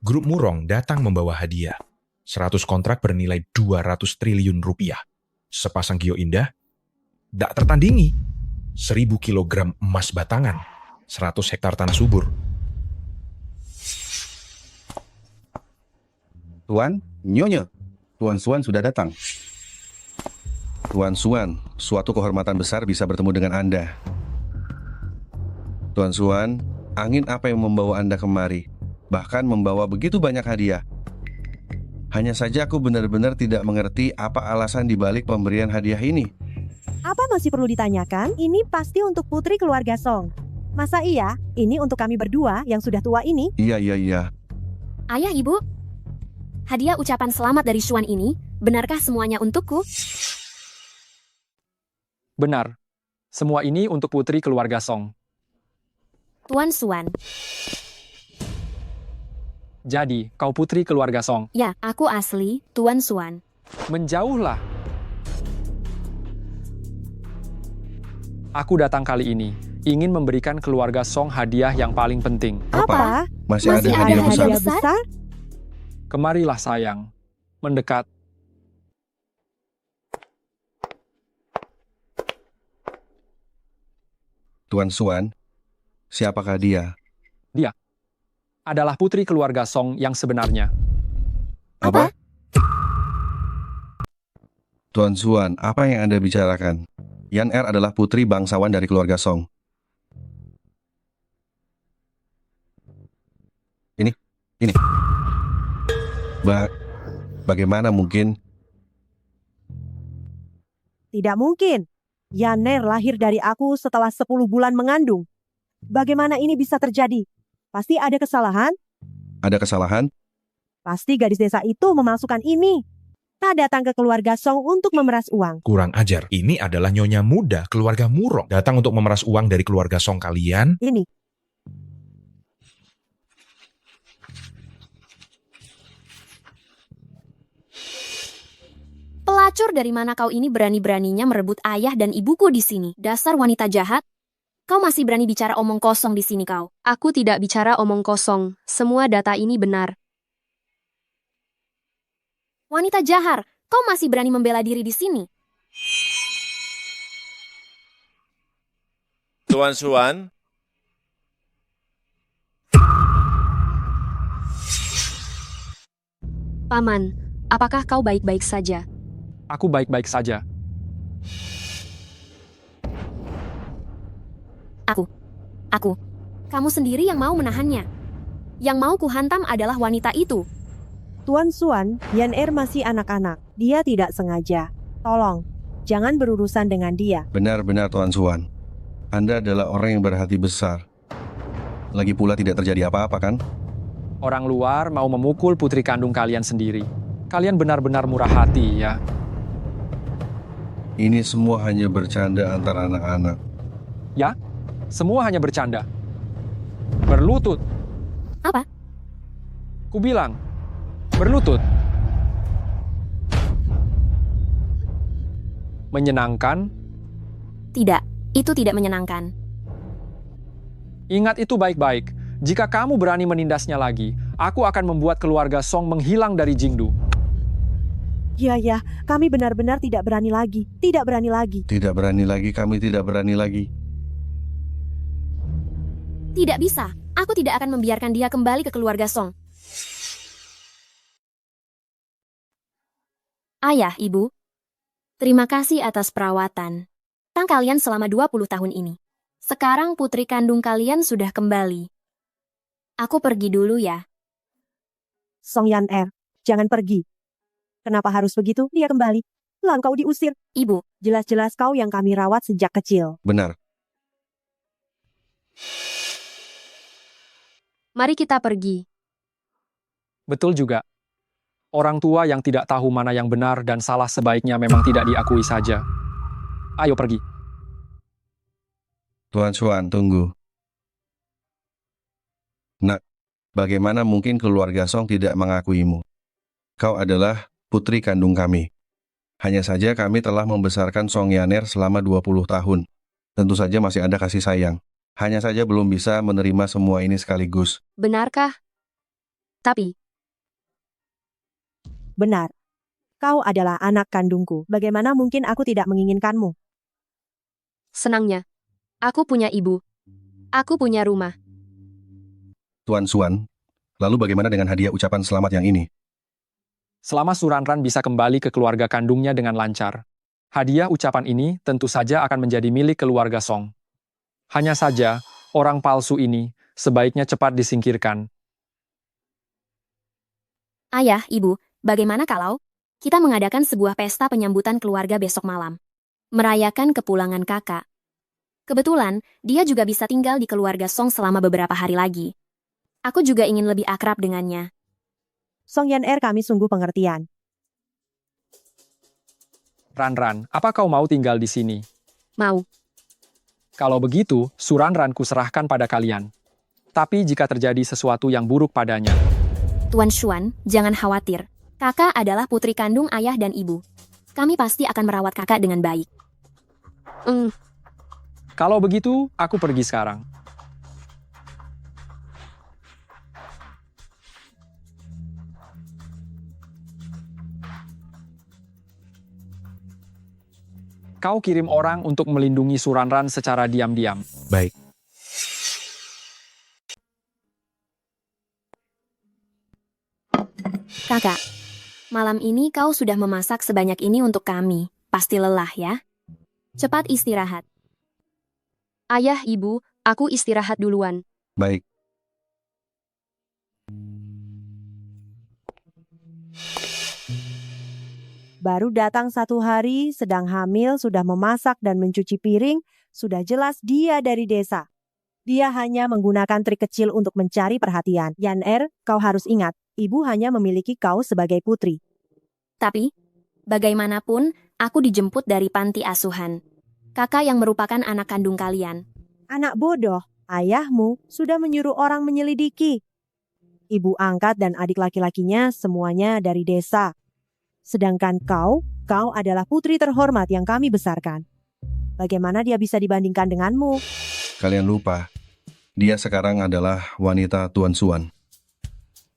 Grup Murong datang membawa hadiah. 100 kontrak bernilai 200 triliun rupiah. Sepasang gio indah, tak tertandingi. 1000 kilogram emas batangan. 100 hektar tanah subur. Tuan, Nyonya, Tuan Xuan sudah datang. Tuan Xuan, suatu kehormatan besar bisa bertemu dengan Anda. Tuan Xuan, angin apa yang membawa Anda kemari? Bahkan membawa begitu banyak hadiah. Hanya saja aku benar-benar tidak mengerti apa alasan dibalik pemberian hadiah ini. Apa masih perlu ditanyakan? Ini pasti untuk putri keluarga Song. Masa iya? Ini untuk kami berdua yang sudah tua ini? Iya. Ayah, Ibu, hadiah ucapan selamat dari Xuan ini benarkah semuanya untukku? Benar. Semua ini untuk putri keluarga Song. Tuan Xuan. Jadi, kau putri keluarga Song. Ya, aku asli, Tuan Xuan. Menjauhlah. Aku datang kali ini, ingin memberikan keluarga Song hadiah yang paling penting. Apa? Masih ada hadiah besar? Kemarilah sayang, mendekat. Tuan Xuan, siapakah dia? Dia adalah putri keluarga Song yang sebenarnya. Apa? Tuan Xuan, apa yang Anda bicarakan? Yan Er adalah putri bangsawan dari keluarga Song. Ini. Bagaimana mungkin? Tidak mungkin. Yaner lahir dari aku setelah 10 bulan mengandung. Bagaimana ini bisa terjadi? Pasti ada kesalahan. Ada kesalahan? Pasti gadis desa itu memasukkan ini. Tak datang ke keluarga Song untuk memeras uang. Kurang ajar. Ini adalah nyonya muda keluarga Murong. Datang untuk memeras uang dari keluarga Song kalian. Ini. Pelacur dari mana kau ini berani-beraninya merebut ayah dan ibuku di sini? Dasar wanita jahat. Kau masih berani bicara omong kosong di sini kau. Aku tidak bicara omong kosong. Semua data ini benar. Wanita jahat, kau masih berani membela diri di sini? Tuan Xuan, Paman, apakah kau baik-baik saja? Aku baik-baik saja. Aku. Kamu sendiri yang mau menahannya. Yang mau kuhantam adalah wanita itu. Tuan Xuan, Yan Er masih anak-anak. Dia tidak sengaja. Tolong, jangan berurusan dengan dia. Benar-benar Tuan Xuan. Anda adalah orang yang berhati besar. Lagi pula tidak terjadi apa-apa kan? Orang luar mau memukul putri kandung kalian sendiri. Kalian benar-benar murah hati ya. Ini semua hanya bercanda antara anak-anak. Ya, semua hanya bercanda. Berlutut. Apa? Kubilang, berlutut. Menyenangkan? Tidak, itu tidak menyenangkan. Ingat itu baik-baik. Jika kamu berani menindasnya lagi, aku akan membuat keluarga Song menghilang dari Jingdu. Ya, kami benar-benar tidak berani lagi. Tidak berani lagi. Tidak berani lagi, kami tidak berani lagi. Tidak bisa. Aku tidak akan membiarkan dia kembali ke keluarga Song. Ayah, Ibu. Terima kasih atas perawatan. Tang kalian selama 20 tahun ini. Sekarang putri kandung kalian sudah kembali. Aku pergi dulu ya. Song Yan Er, jangan pergi. Kenapa harus begitu? Dia kembali. Lalu kau diusir. Ibu. Jelas-jelas kau yang kami rawat sejak kecil. Benar. Mari kita pergi. Betul juga. Orang tua yang tidak tahu mana yang benar dan salah sebaiknya memang tidak diakui saja. Ayo pergi. Tuan Xuan, tunggu. Nak, bagaimana mungkin keluarga Song tidak mengakuimu? Kau adalah putri kandung kami. Hanya saja kami telah membesarkan Song Yaner selama 20 tahun. Tentu saja masih ada kasih sayang. Hanya saja belum bisa menerima semua ini sekaligus. Benarkah? Tapi, benar. Kau adalah anak kandungku. Bagaimana mungkin aku tidak menginginkanmu? senangnya, aku punya ibu. Aku punya rumah. Tuan Xuan, lalu bagaimana dengan hadiah ucapan selamat yang ini? Selama Suranran bisa kembali ke keluarga kandungnya dengan lancar, hadiah ucapan ini tentu saja akan menjadi milik keluarga Song. Hanya saja, orang palsu ini sebaiknya cepat disingkirkan. Ayah, Ibu, bagaimana kalau kita mengadakan sebuah pesta penyambutan keluarga besok malam? Merayakan kepulangan kakak. Kebetulan, dia juga bisa tinggal di keluarga Song selama beberapa hari lagi. Aku juga ingin lebih akrab dengannya. Song Yan Er kami sungguh pengertian. Ran, apa kau mau tinggal di sini? Mau. Kalau begitu, Suranran kuserahkan pada kalian. Tapi jika terjadi sesuatu yang buruk padanya, Tuan Xuan, jangan khawatir. Kakak adalah putri kandung ayah dan ibu. Kami pasti akan merawat kakak dengan baik. kalau begitu, aku pergi sekarang. Kau kirim orang untuk melindungi Suranran secara diam-diam. Baik. Kakak, malam ini kau sudah memasak sebanyak ini untuk kami. Pasti lelah ya? Cepat istirahat. Ayah, ibu, aku istirahat duluan. Baik. Baru datang 1 hari, sedang hamil, sudah memasak dan mencuci piring, sudah jelas dia dari desa. Dia hanya menggunakan trik kecil untuk mencari perhatian. Yan kau harus ingat, ibu hanya memiliki kau sebagai putri. Tapi, bagaimanapun, aku dijemput dari panti asuhan. Kakak yang merupakan anak kandung kalian. Anak bodoh, ayahmu sudah menyuruh orang menyelidiki. Ibu angkat dan adik laki-lakinya semuanya dari desa. Sedangkan kau adalah putri terhormat yang kami besarkan. Bagaimana dia bisa dibandingkan denganmu? Kalian lupa, dia sekarang adalah wanita Tuan Xuan.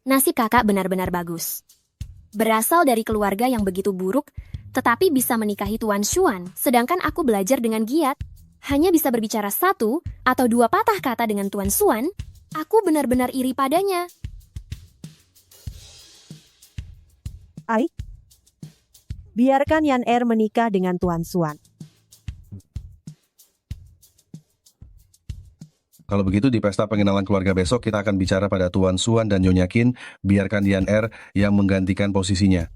Nasib kakak benar-benar bagus. Berasal dari keluarga yang begitu buruk, tetapi bisa menikahi Tuan Xuan, sedangkan aku belajar dengan giat. Hanya bisa berbicara 1 atau 2 patah kata dengan Tuan Xuan, aku benar-benar iri padanya. Biarkan Yan menikah dengan Tuan Xuan. Kalau begitu di pesta pengenalan keluarga besok kita akan bicara pada Tuan Xuan dan Nyonya Qin, biarkan Yan yang menggantikan posisinya.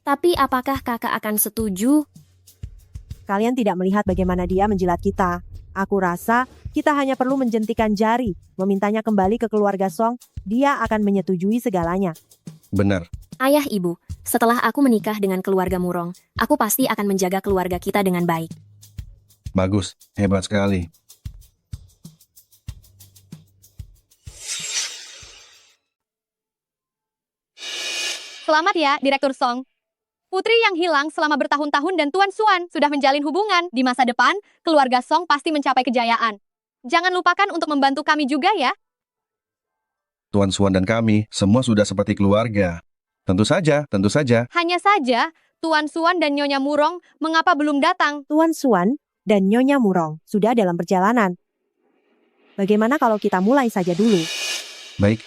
Tapi apakah kakak akan setuju? Kalian tidak melihat bagaimana dia menjilat kita. Aku rasa kita hanya perlu menjentikan jari, memintanya kembali ke keluarga Song, dia akan menyetujui segalanya. Benar. Ayah, ibu, setelah aku menikah dengan keluarga Murong, aku pasti akan menjaga keluarga kita dengan baik. Bagus, hebat sekali. Selamat ya, Direktur Song. Putri yang hilang selama bertahun-tahun dan Tuan Xuan sudah menjalin hubungan. Di masa depan, keluarga Song pasti mencapai kejayaan. Jangan lupakan untuk membantu kami juga ya. Tuan Xuan dan kami semua sudah seperti keluarga. Tentu saja. Hanya saja, Tuan Xuan dan Nyonya Murong mengapa belum datang? Tuan Xuan dan Nyonya Murong sudah dalam perjalanan. Bagaimana kalau kita mulai saja dulu? Baik.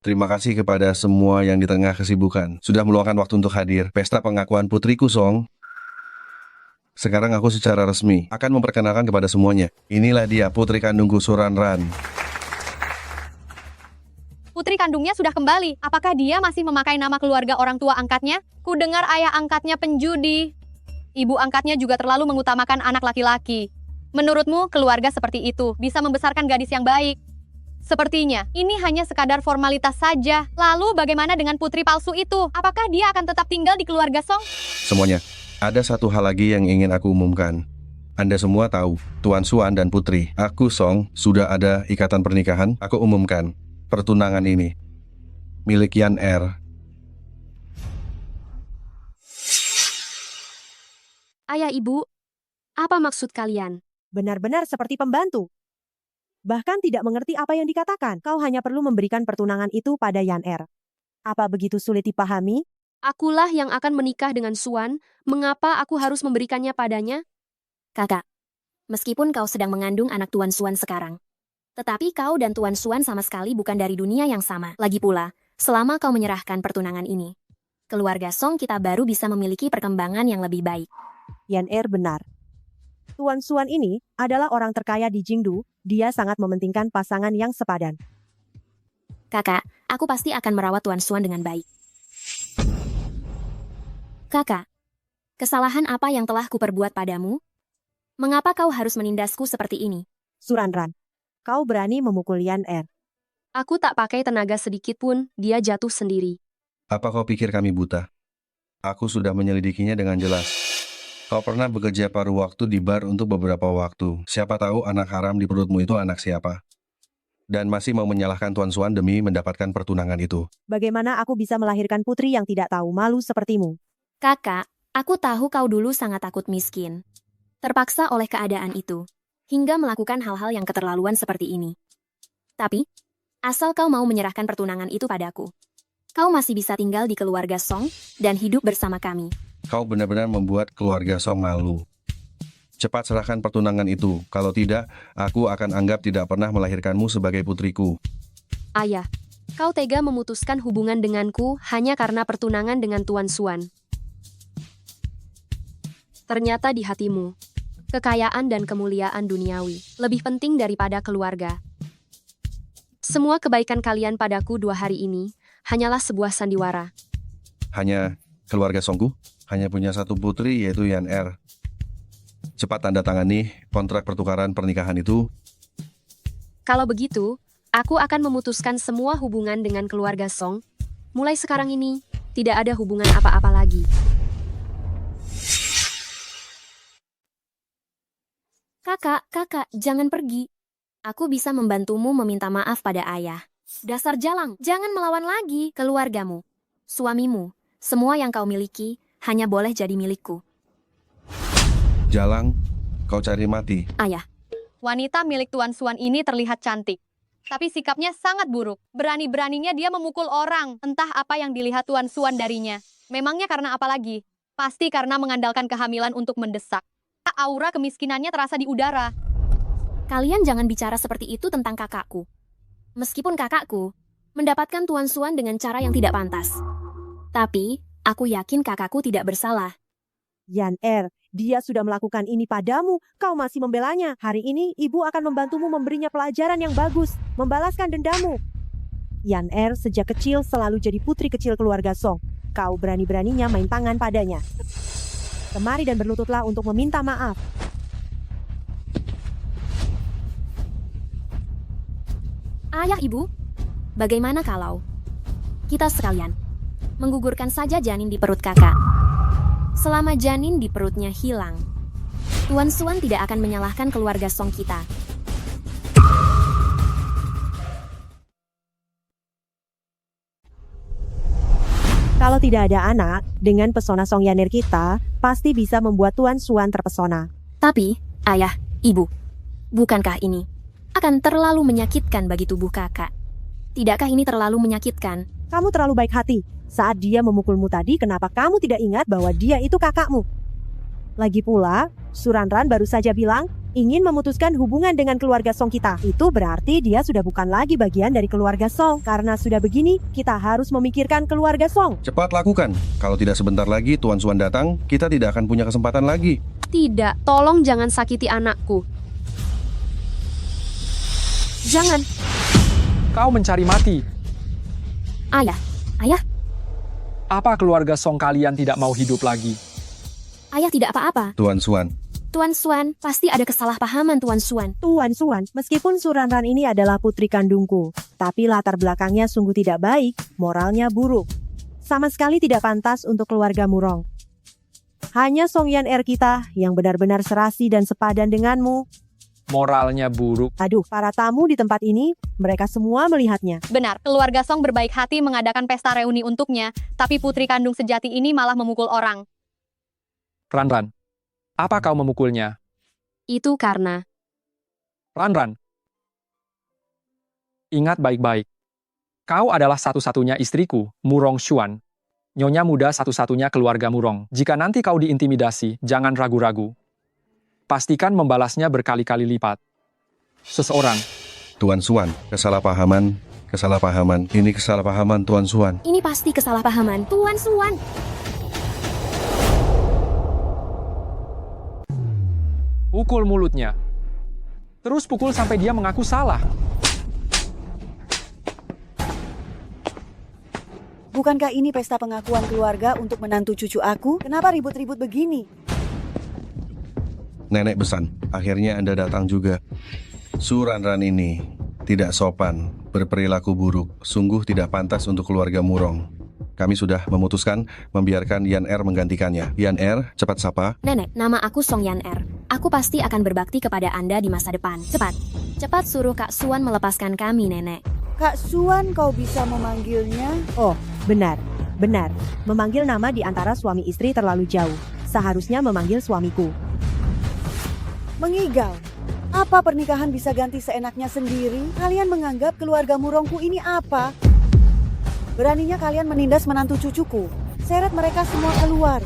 Terima kasih kepada semua yang di tengah kesibukan sudah meluangkan waktu untuk hadir pesta pengakuan putriku Song. Sekarang aku secara resmi akan memperkenalkan kepada semuanya. Inilah dia putri kandungku Suranran. Putri kandungnya sudah kembali. Apakah dia masih memakai nama keluarga orang tua angkatnya? Ku dengar ayah angkatnya penjudi. Ibu angkatnya juga terlalu mengutamakan anak laki-laki. Menurutmu, keluarga seperti itu bisa membesarkan gadis yang baik? Sepertinya, ini hanya sekadar formalitas saja. Lalu bagaimana dengan putri palsu itu? Apakah dia akan tetap tinggal di keluarga Song? Semuanya, ada satu hal lagi yang ingin aku umumkan. Anda semua tahu, Tuan Xuan dan Putri, aku Song, sudah ada ikatan pernikahan. Aku umumkan, pertunangan ini milik Yan Ayah, ibu, apa maksud kalian? Benar-benar seperti pembantu. Bahkan tidak mengerti apa yang dikatakan. Kau hanya perlu memberikan pertunangan itu pada Yan Apa begitu sulit dipahami? Akulah yang akan menikah dengan Xuan, mengapa aku harus memberikannya padanya? Kakak, meskipun kau sedang mengandung anak Tuan Xuan sekarang, tetapi kau dan Tuan Xuan sama sekali bukan dari dunia yang sama. Lagi pula, selama kau menyerahkan pertunangan ini, keluarga Song kita baru bisa memiliki perkembangan yang lebih baik. Yan benar. Tuan Xuan ini adalah orang terkaya di Jingdu, dia sangat mementingkan pasangan yang sepadan. Kakak, aku pasti akan merawat Tuan Xuan dengan baik. Kakak, kesalahan apa yang telah kuperbuat padamu? Mengapa kau harus menindasku seperti ini? Suranran, kau berani memukul Yan Aku tak pakai tenaga sedikit pun, dia jatuh sendiri. Apa kau pikir kami buta? Aku sudah menyelidikinya dengan jelas. Kau pernah bekerja paruh waktu di bar untuk beberapa waktu. Siapa tahu anak haram di perutmu itu anak siapa. Dan masih mau menyalahkan Tuan Swan demi mendapatkan pertunangan itu. Bagaimana aku bisa melahirkan putri yang tidak tahu malu sepertimu? Kakak, aku tahu kau dulu sangat takut miskin. Terpaksa oleh keadaan itu, hingga melakukan hal-hal yang keterlaluan seperti ini. Tapi, asal kau mau menyerahkan pertunangan itu padaku, kau masih bisa tinggal di keluarga Song dan hidup bersama kami. Kau benar-benar membuat keluarga Song malu. Cepat serahkan pertunangan itu. Kalau tidak, aku akan anggap tidak pernah melahirkanmu sebagai putriku. Ayah, kau tega memutuskan hubungan denganku hanya karena pertunangan dengan Tuan Swan. Ternyata di hatimu, kekayaan dan kemuliaan duniawi lebih penting daripada keluarga. Semua kebaikan kalian padaku 2 hari ini hanyalah sebuah sandiwara. Hanya keluarga Songku hanya punya satu putri, yaitu Yan Er. Cepat tanda tangani kontrak pertukaran pernikahan itu. Kalau begitu, aku akan memutuskan semua hubungan dengan keluarga Song. Mulai sekarang ini, tidak ada hubungan apa-apa lagi. Kakak, jangan pergi. Aku bisa membantumu meminta maaf pada ayah. Dasar jalang, jangan melawan lagi keluargamu, suamimu, semua yang kau miliki hanya boleh jadi milikku. Jalang, kau cari mati. Ayah. Wanita milik Tuan Swan ini terlihat cantik, tapi sikapnya sangat buruk. Berani-beraninya dia memukul orang. Entah apa yang dilihat Tuan Swan darinya. Memangnya karena apa lagi? Pasti karena mengandalkan kehamilan untuk mendesak. Aura kemiskinannya terasa di udara. Kalian jangan bicara seperti itu tentang kakakku. Meskipun kakakku mendapatkan Tuan Swan dengan cara yang tidak pantas. Tapi, aku yakin kakakku tidak bersalah. Yan Er, dia sudah melakukan ini padamu. Kau masih membelanya. Hari ini, ibu akan membantumu memberinya pelajaran yang bagus. Membalaskan dendamu. Yan Er sejak kecil selalu jadi putri kecil keluarga Song. Kau berani-beraninya main tangan padanya. Kemari dan berlututlah untuk meminta maaf. Ayah ibu, bagaimana kalau kita sekalian menggugurkan saja janin di perut kakak? Selama janin di perutnya hilang, Tuan Swan tidak akan menyalahkan keluarga Song kita. Kalau tidak ada anak, dengan pesona Song Yaner kita, pasti bisa membuat Tuan Swan terpesona. Tapi, ayah, ibu, bukankah ini akan terlalu menyakitkan bagi tubuh kakak? Tidakkah ini terlalu menyakitkan? Kamu terlalu baik hati. Saat dia memukulmu tadi, kenapa kamu tidak ingat bahwa dia itu kakakmu? Lagi pula, Suranran baru saja bilang, ingin memutuskan hubungan dengan keluarga Song kita. Itu berarti dia sudah bukan lagi bagian dari keluarga Song. Karena sudah begini, kita harus memikirkan keluarga Song. Cepat lakukan. Kalau tidak sebentar lagi Tuan Swan datang, kita tidak akan punya kesempatan lagi. Tidak, tolong jangan sakiti anakku. Jangan. Kau mencari mati. Ayah. Apa keluarga Song kalian tidak mau hidup lagi? Ayah tidak apa-apa. Tuan Swan. Tuan Swan, pasti ada kesalahpahaman Tuan Swan. Tuan Swan, meskipun Suranran ini adalah putri kandungku, tapi latar belakangnya sungguh tidak baik, moralnya buruk. Sama sekali tidak pantas untuk keluarga Murong. Hanya Song Yan Er kita yang benar-benar serasi dan sepadan denganmu. Moralnya buruk. Aduh, para tamu di tempat ini, mereka semua melihatnya. Benar, keluarga Song berbaik hati mengadakan pesta reuni untuknya, tapi putri kandung sejati ini malah memukul orang. Ranran, apa kau memukulnya? Itu karena... Ranran, ingat baik-baik. Kau adalah satu-satunya istriku, Murong Xuan. Nyonya muda satu-satunya keluarga Murong. Jika nanti kau diintimidasi, jangan ragu-ragu. Pastikan membalasnya berkali-kali lipat. Seseorang. Tuan Swan, kesalahpahaman. Ini kesalahpahaman Tuan Swan. Ini pasti kesalahpahaman Tuan Swan. Pukul mulutnya. Terus pukul sampai dia mengaku salah. Bukankah ini pesta pengakuan keluarga untuk menantu cucu aku? Kenapa ribut-ribut begini? Nenek Besan, akhirnya Anda datang juga. Suranran ini tidak sopan, berperilaku buruk, sungguh tidak pantas untuk keluarga Murong. Kami sudah memutuskan membiarkan Yan Er menggantikannya. Yan Er, cepat sapa. Nenek, nama aku Song Yan Er. Aku pasti akan berbakti kepada Anda di masa depan. Cepat. Cepat suruh Kak Suan melepaskan kami, Nenek. Kak Suan, kau bisa memanggilnya? Oh, benar. Benar. Memanggil nama di antara suami istri terlalu jauh. Seharusnya memanggil suamiku. Mengigau. Apa pernikahan bisa ganti seenaknya sendiri? Kalian menganggap keluarga Murongku ini apa? Beraninya kalian menindas menantu cucuku. Seret mereka semua keluar.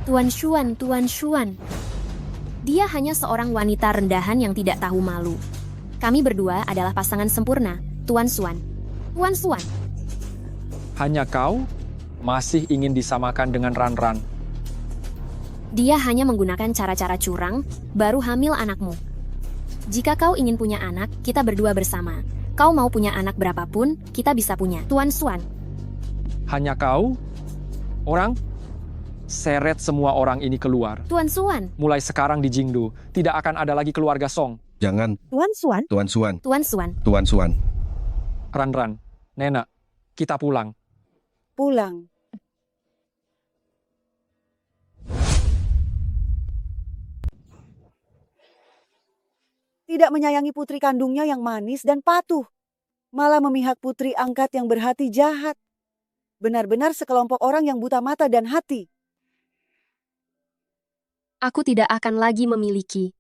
Tuan Xuan. Dia hanya seorang wanita rendahan yang tidak tahu malu. Kami berdua adalah pasangan sempurna, Tuan Xuan. Tuan Xuan. Hanya kau masih ingin disamakan dengan Ran. Dia hanya menggunakan cara-cara curang, baru hamil anakmu. Jika kau ingin punya anak, kita berdua bersama. Kau mau punya anak berapapun, kita bisa punya. Tuan Xuan. Hanya kau? Orang? Seret semua orang ini keluar. Tuan Xuan. Mulai sekarang di Jingdu, tidak akan ada lagi keluarga Song. Jangan. Tuan Xuan. Tuan Xuan. Tuan Xuan. Tuan Xuan. Ran, Nena, kita pulang. Pulang. Tidak menyayangi putri kandungnya yang manis dan patuh. Malah memihak putri angkat yang berhati jahat. Benar-benar sekelompok orang yang buta mata dan hati. Aku tidak akan lagi memiliki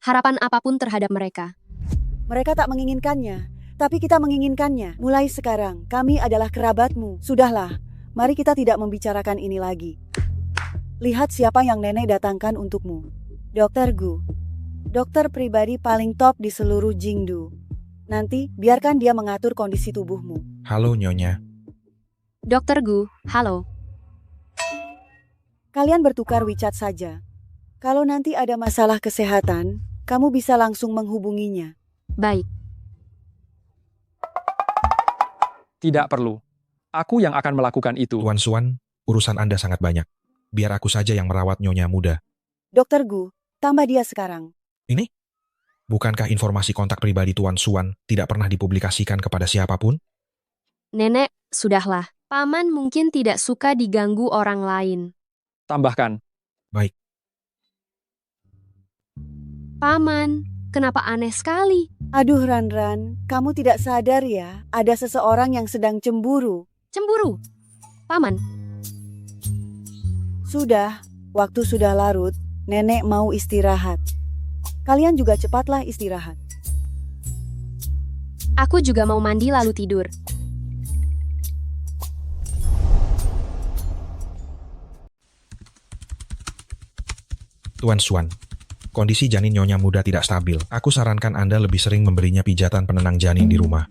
harapan apapun terhadap mereka. Mereka tak menginginkannya, tapi kita menginginkannya. Mulai sekarang, kami adalah kerabatmu. Sudahlah, mari kita tidak membicarakan ini lagi. Lihat siapa yang nenek datangkan untukmu. Dokter Gu. Dokter pribadi paling top di seluruh Jingdu. Nanti, biarkan dia mengatur kondisi tubuhmu. Halo, Nyonya. Dokter Gu, halo. Kalian bertukar WeChat saja. Kalau nanti ada masalah kesehatan, kamu bisa langsung menghubunginya. Baik. Tidak perlu. Aku yang akan melakukan itu. Tuan Xuan, urusan Anda sangat banyak. Biar aku saja yang merawat Nyonya muda. Dokter Gu, tambah dia sekarang. Ini? Bukankah informasi kontak pribadi Tuan Xuan tidak pernah dipublikasikan kepada siapapun? Nenek, sudahlah. Paman mungkin tidak suka diganggu orang lain. Tambahkan. Baik. Paman, kenapa aneh sekali? Aduh Ran, kamu tidak sadar ya, ada seseorang yang sedang cemburu. Cemburu? Paman? Sudah, waktu sudah larut, nenek mau istirahat. Kalian juga cepatlah istirahat. Aku juga mau mandi lalu tidur. Tuan Xuan, kondisi janin Nyonya muda tidak stabil. Aku sarankan Anda lebih sering memberinya pijatan penenang janin di rumah.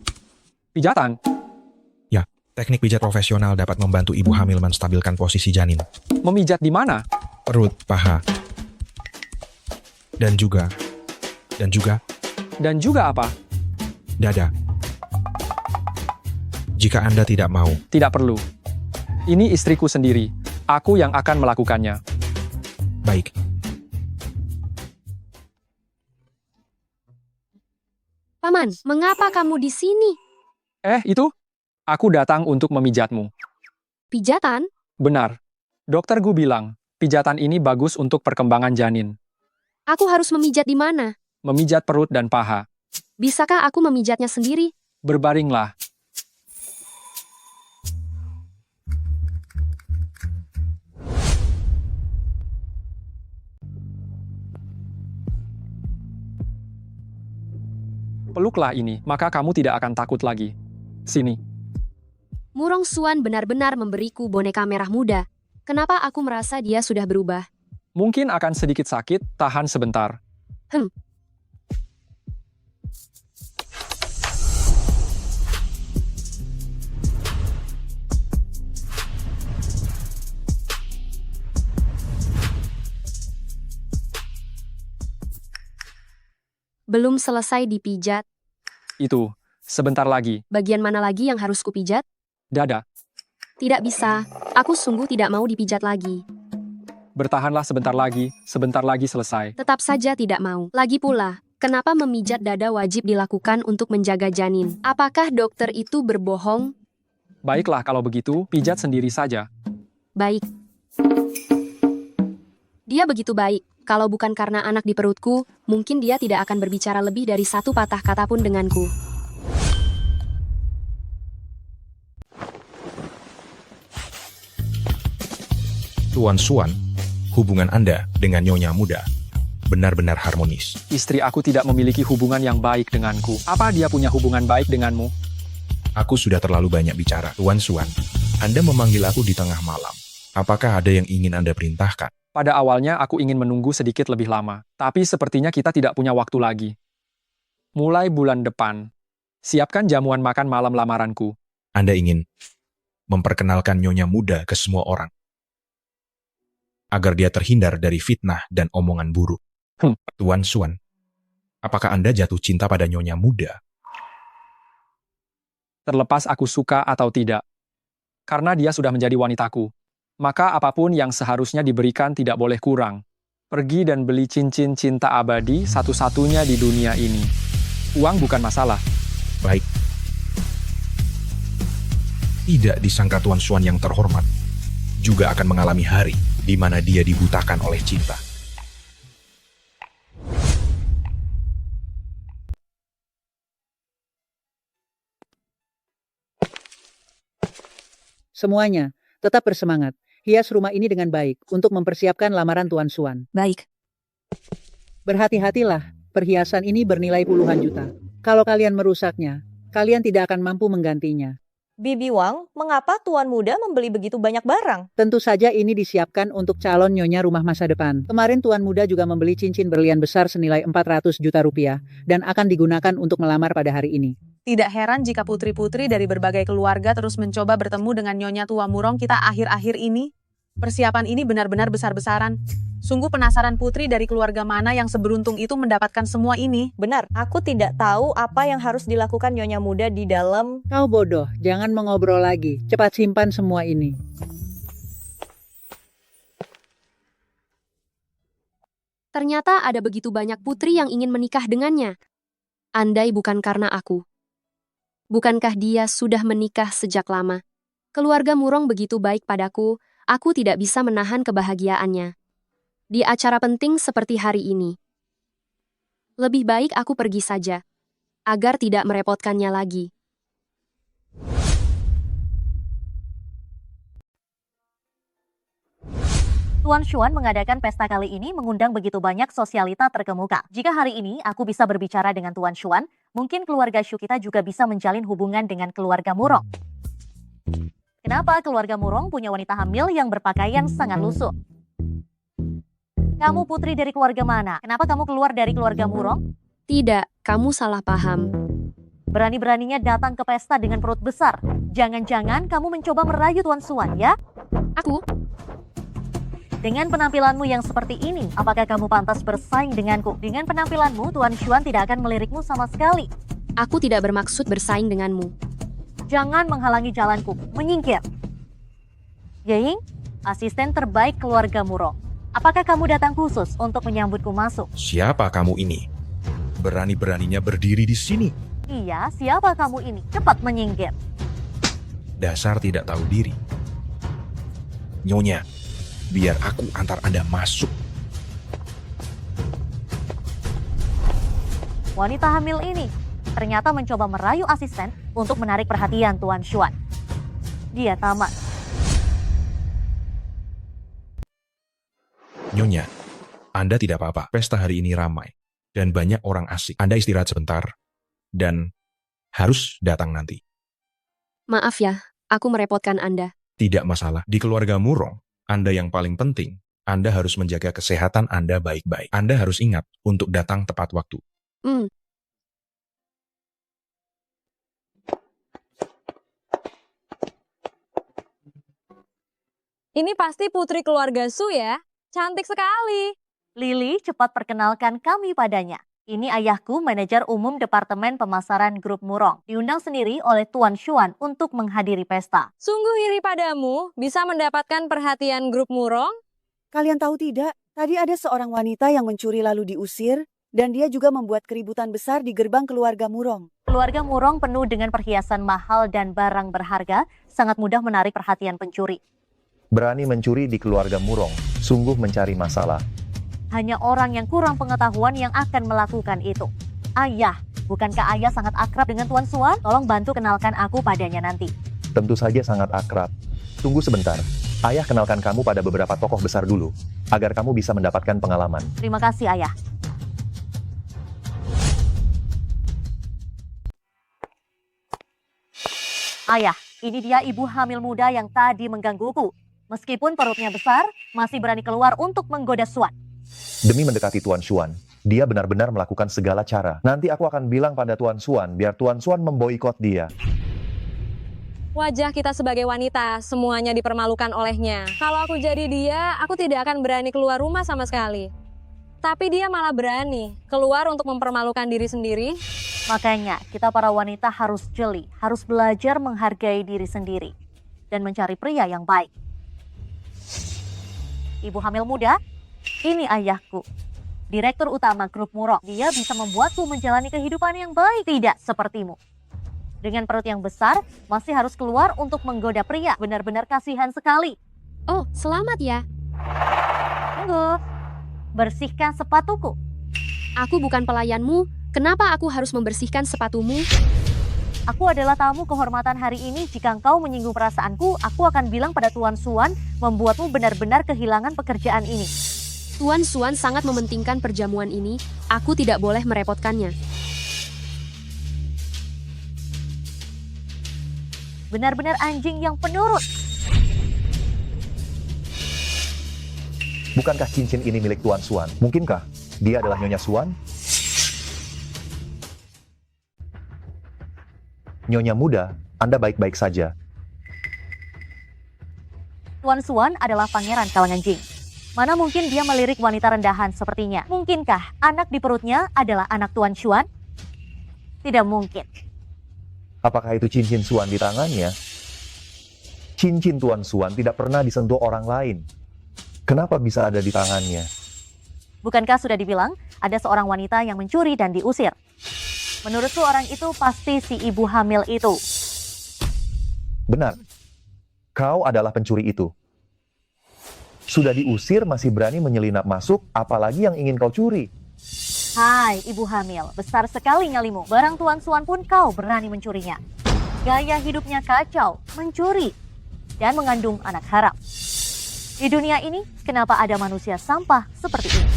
Pijatan? Ya, teknik pijat profesional dapat membantu ibu hamil menstabilkan posisi janin. Memijat di mana? Perut, paha. Dan juga apa? Dada. Jika Anda tidak mau. Tidak perlu. Ini istriku sendiri. Aku yang akan melakukannya. Baik. Paman, mengapa kamu di sini? Itu? Aku datang untuk memijatmu. Pijatan? Benar. Dokter Gu bilang, pijatan ini bagus untuk perkembangan janin. Aku harus memijat di mana? Memijat perut dan paha. Bisakah aku memijatnya sendiri? Berbaringlah. Peluklah ini, maka kamu tidak akan takut lagi. Sini. Murong Xuan benar-benar memberiku boneka merah muda. Kenapa aku merasa dia sudah berubah? Mungkin akan sedikit sakit, tahan sebentar. Belum selesai dipijat. Itu, sebentar lagi. Bagian mana lagi yang harus kupijat? Dada. Tidak bisa, aku sungguh tidak mau dipijat lagi. Bertahanlah sebentar lagi selesai. Tetap saja tidak mau. Lagi pula, kenapa memijat dada wajib dilakukan untuk menjaga janin? Apakah dokter itu berbohong? Baiklah kalau begitu, pijat sendiri saja. Baik. Dia begitu baik. Kalau bukan karena anak di perutku, mungkin dia tidak akan berbicara lebih dari satu patah kata pun denganku. Tuan Xuan, hubungan Anda dengan Nyonya Muda benar-benar harmonis. Istri aku tidak memiliki hubungan yang baik denganku. Apa dia punya hubungan baik denganmu? Aku sudah terlalu banyak bicara. Tuan Xuan, Anda memanggil aku di tengah malam. Apakah ada yang ingin Anda perintahkan? Pada awalnya aku ingin menunggu sedikit lebih lama, tapi sepertinya kita tidak punya waktu lagi. Mulai bulan depan, siapkan jamuan makan malam lamaranku. Anda ingin memperkenalkan Nyonya Muda ke semua orang, agar dia terhindar dari fitnah dan omongan buruk. Tuan Xuan, apakah Anda jatuh cinta pada Nyonya Muda? Terlepas aku suka atau tidak, karena dia sudah menjadi wanitaku. Maka apapun yang seharusnya diberikan tidak boleh kurang. Pergi dan beli cincin cinta abadi satu-satunya di dunia ini. Uang bukan masalah. Baik. Tidak disangka Tuan Xuan yang terhormat juga akan mengalami hari di mana dia dibutakan oleh cinta. Semuanya, tetap bersemangat. Hias rumah ini dengan baik untuk mempersiapkan lamaran Tuan Xuan. Baik. Berhati-hatilah, perhiasan ini bernilai puluhan juta. Kalau kalian merusaknya, kalian tidak akan mampu menggantinya. Bibi Wang, mengapa Tuan Muda membeli begitu banyak barang? Tentu saja ini disiapkan untuk calon nyonya rumah masa depan. Kemarin Tuan Muda juga membeli cincin berlian besar senilai 400 juta rupiah dan akan digunakan untuk melamar pada hari ini. Tidak heran jika putri-putri dari berbagai keluarga terus mencoba bertemu dengan Nyonya Tua Murong kita akhir-akhir ini. Persiapan ini benar-benar besar-besaran. Sungguh penasaran putri dari keluarga mana yang seberuntung itu mendapatkan semua ini. Benar, aku tidak tahu apa yang harus dilakukan Nyonya Muda di dalam... Kau bodoh, jangan mengobrol lagi. Cepat simpan semua ini. Ternyata ada begitu banyak putri yang ingin menikah dengannya. Andai bukan karena aku. Bukankah dia sudah menikah sejak lama? Keluarga Murong begitu baik padaku, aku tidak bisa menahan kebahagiaannya. Di acara penting seperti hari ini. Lebih baik aku pergi saja, agar tidak merepotkannya lagi. Tuan Xuan mengadakan pesta kali ini mengundang begitu banyak sosialita terkemuka. Jika hari ini aku bisa berbicara dengan Tuan Xuan, mungkin keluarga Shu kita juga bisa menjalin hubungan dengan keluarga Murong. Kenapa keluarga Murong punya wanita hamil yang berpakaian sangat lusuh? Kamu putri dari keluarga mana? Kenapa kamu keluar dari keluarga Murong? Tidak, kamu salah paham. Berani-beraninya datang ke pesta dengan perut besar. Jangan-jangan kamu mencoba merayu Tuan Xuan, ya? Aku? Dengan penampilanmu yang seperti ini, apakah kamu pantas bersaing denganku? Dengan penampilanmu, Tuan Xuan tidak akan melirikmu sama sekali. Aku tidak bermaksud bersaing denganmu. Jangan menghalangi jalanku, menyingkir. Ying, asisten terbaik keluarga Murong. Apakah kamu datang khusus untuk menyambutku masuk? Siapa kamu ini? Berani-beraninya berdiri di sini. Iya, siapa kamu ini? Cepat menyingkir. Dasar tidak tahu diri. Nyonya, biar aku antar Anda masuk. Wanita hamil ini ternyata mencoba merayu asisten untuk menarik perhatian Tuan Xuan. Dia tamat. Nyonya, Anda tidak apa-apa. Pesta hari ini ramai dan banyak orang asik. Anda istirahat sebentar dan harus datang nanti. Maaf ya, aku merepotkan Anda. Tidak masalah. Di keluarga Murong, Anda yang paling penting. Anda harus menjaga kesehatan Anda baik-baik. Anda harus ingat untuk datang tepat waktu. Ini pasti putri keluarga Su ya? Cantik sekali. Lily, cepat perkenalkan kami padanya. Ini ayahku, manajer umum Departemen Pemasaran Grup Murong. Diundang sendiri oleh Tuan Xuan untuk menghadiri pesta. Sungguh iri padamu, bisa mendapatkan perhatian Grup Murong? Kalian tahu tidak, tadi ada seorang wanita yang mencuri lalu diusir. Dan dia juga membuat keributan besar di gerbang keluarga Murong. Keluarga Murong penuh dengan perhiasan mahal dan barang berharga, sangat mudah menarik perhatian pencuri. Berani mencuri di keluarga Murong, sungguh mencari masalah. Hanya orang yang kurang pengetahuan yang akan melakukan itu. Ayah, bukankah ayah sangat akrab dengan Tuan Suan? Tolong bantu kenalkan aku padanya nanti. Tentu saja sangat akrab. Tunggu sebentar, ayah kenalkan kamu pada beberapa tokoh besar dulu, agar kamu bisa mendapatkan pengalaman. Terima kasih, ayah. Ayah, ini dia ibu hamil muda yang tadi menggangguku. Meskipun perutnya besar, masih berani keluar untuk menggoda Suan. Demi mendekati Tuan Xuan, dia benar-benar melakukan segala cara. Nanti aku akan bilang pada Tuan Xuan, biar Tuan Xuan memboikot dia. Wajah kita sebagai wanita, semuanya dipermalukan olehnya. Kalau aku jadi dia, aku tidak akan berani keluar rumah sama sekali. Tapi dia malah berani keluar untuk mempermalukan diri sendiri. Makanya, kita para wanita harus jeli, harus belajar menghargai diri sendiri, dan mencari pria yang baik. Ibu hamil muda, ini ayahku, direktur utama grup Murong. Dia bisa membuatku menjalani kehidupan yang baik, tidak sepertimu. Dengan perut yang besar, masih harus keluar untuk menggoda pria. Benar-benar kasihan sekali. Oh, selamat ya. Tunggu, bersihkan sepatuku. Aku bukan pelayanmu. Kenapa aku harus membersihkan sepatumu? Aku adalah tamu kehormatan hari ini. Jika engkau menyinggung perasaanku, aku akan bilang pada Tuan Xuan, membuatmu benar-benar kehilangan pekerjaan ini. Tuan Xuan sangat mementingkan perjamuan ini. Aku tidak boleh merepotkannya. Benar-benar anjing yang penurut. Bukankah cincin ini milik Tuan Xuan? Mungkinkah dia adalah Nyonya Xuan? Nyonya muda, Anda baik-baik saja. Tuan Xuan adalah pangeran kalangan jin. Mana mungkin dia melirik wanita rendahan sepertinya? Mungkinkah anak di perutnya adalah anak Tuan Xuan? Tidak mungkin. Apakah itu cincin Xuan di tangannya? Cincin Tuan Xuan tidak pernah disentuh orang lain. Kenapa bisa ada di tangannya? Bukankah sudah dibilang ada seorang wanita yang mencuri dan diusir? Menurutku orang itu pasti si ibu hamil itu. Benar. Kau adalah pencuri itu. Sudah diusir masih berani menyelinap masuk, apalagi yang ingin kau curi. Hai ibu hamil, besar sekali nyalimu. Barang Tuan Xuan pun kau berani mencurinya. Gaya hidupnya kacau, mencuri, dan mengandung anak haram. Di dunia ini, kenapa ada manusia sampah seperti ini?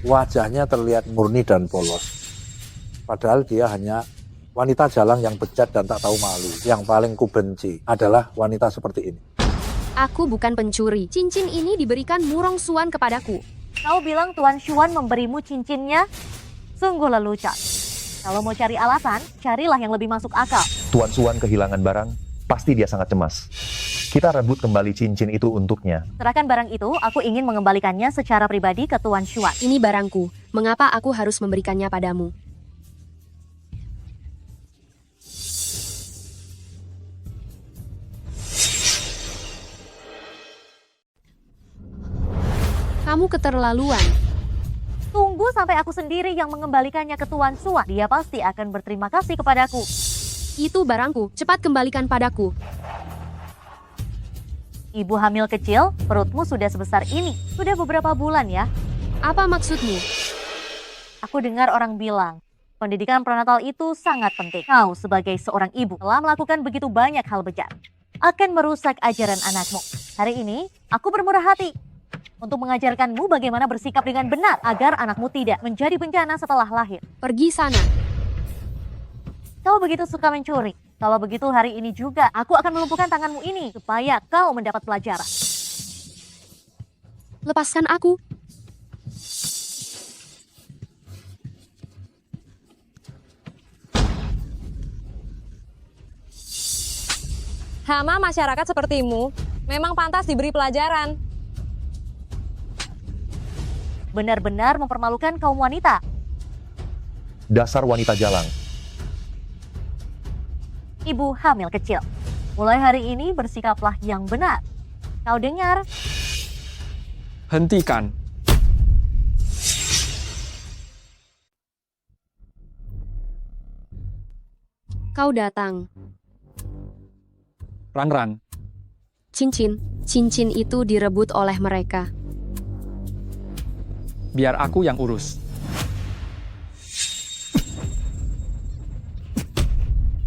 Wajahnya terlihat murni dan polos. Padahal dia hanya wanita jalang yang bejat dan tak tahu malu. Yang paling kubenci adalah wanita seperti ini. Aku bukan pencuri. Cincin ini diberikan Murong Xuan kepadaku. Kau bilang Tuan Xuan memberimu cincinnya? Sungguh lelucon. Kalau mau cari alasan, carilah yang lebih masuk akal. Tuan Xuan kehilangan barang, pasti dia sangat cemas. Kita rebut kembali cincin itu untuknya. Serahkan barang itu, aku ingin mengembalikannya secara pribadi ke Tuan Xuan. Ini barangku. Mengapa aku harus memberikannya padamu? Kamu keterlaluan. Tunggu sampai aku sendiri yang mengembalikannya ke Tuan Xuan. Dia pasti akan berterima kasih kepadaku. Itu barangku. Cepat kembalikan padaku. Ibu hamil kecil, perutmu sudah sebesar ini. Sudah beberapa bulan ya. Apa maksudmu? Aku dengar orang bilang, pendidikan prenatal itu sangat penting. Kau sebagai seorang ibu telah melakukan begitu banyak hal bejat. Akan merusak ajaran anakmu. Hari ini, aku bermurah hati untuk mengajarkanmu bagaimana bersikap dengan benar agar anakmu tidak menjadi bencana setelah lahir. Pergi sana. Kau begitu suka mencuri. Kalau begitu hari ini juga aku akan melumpuhkan tanganmu ini supaya kau mendapat pelajaran. Lepaskan aku. Hama masyarakat sepertimu memang pantas diberi pelajaran. Benar-benar mempermalukan kaum wanita. Dasar wanita jalang. Ibu hamil kecil, mulai hari ini bersikaplah yang benar. Kau dengar? Hentikan. Kau datang. Ran. Cincin itu direbut oleh mereka. Biar aku yang urus.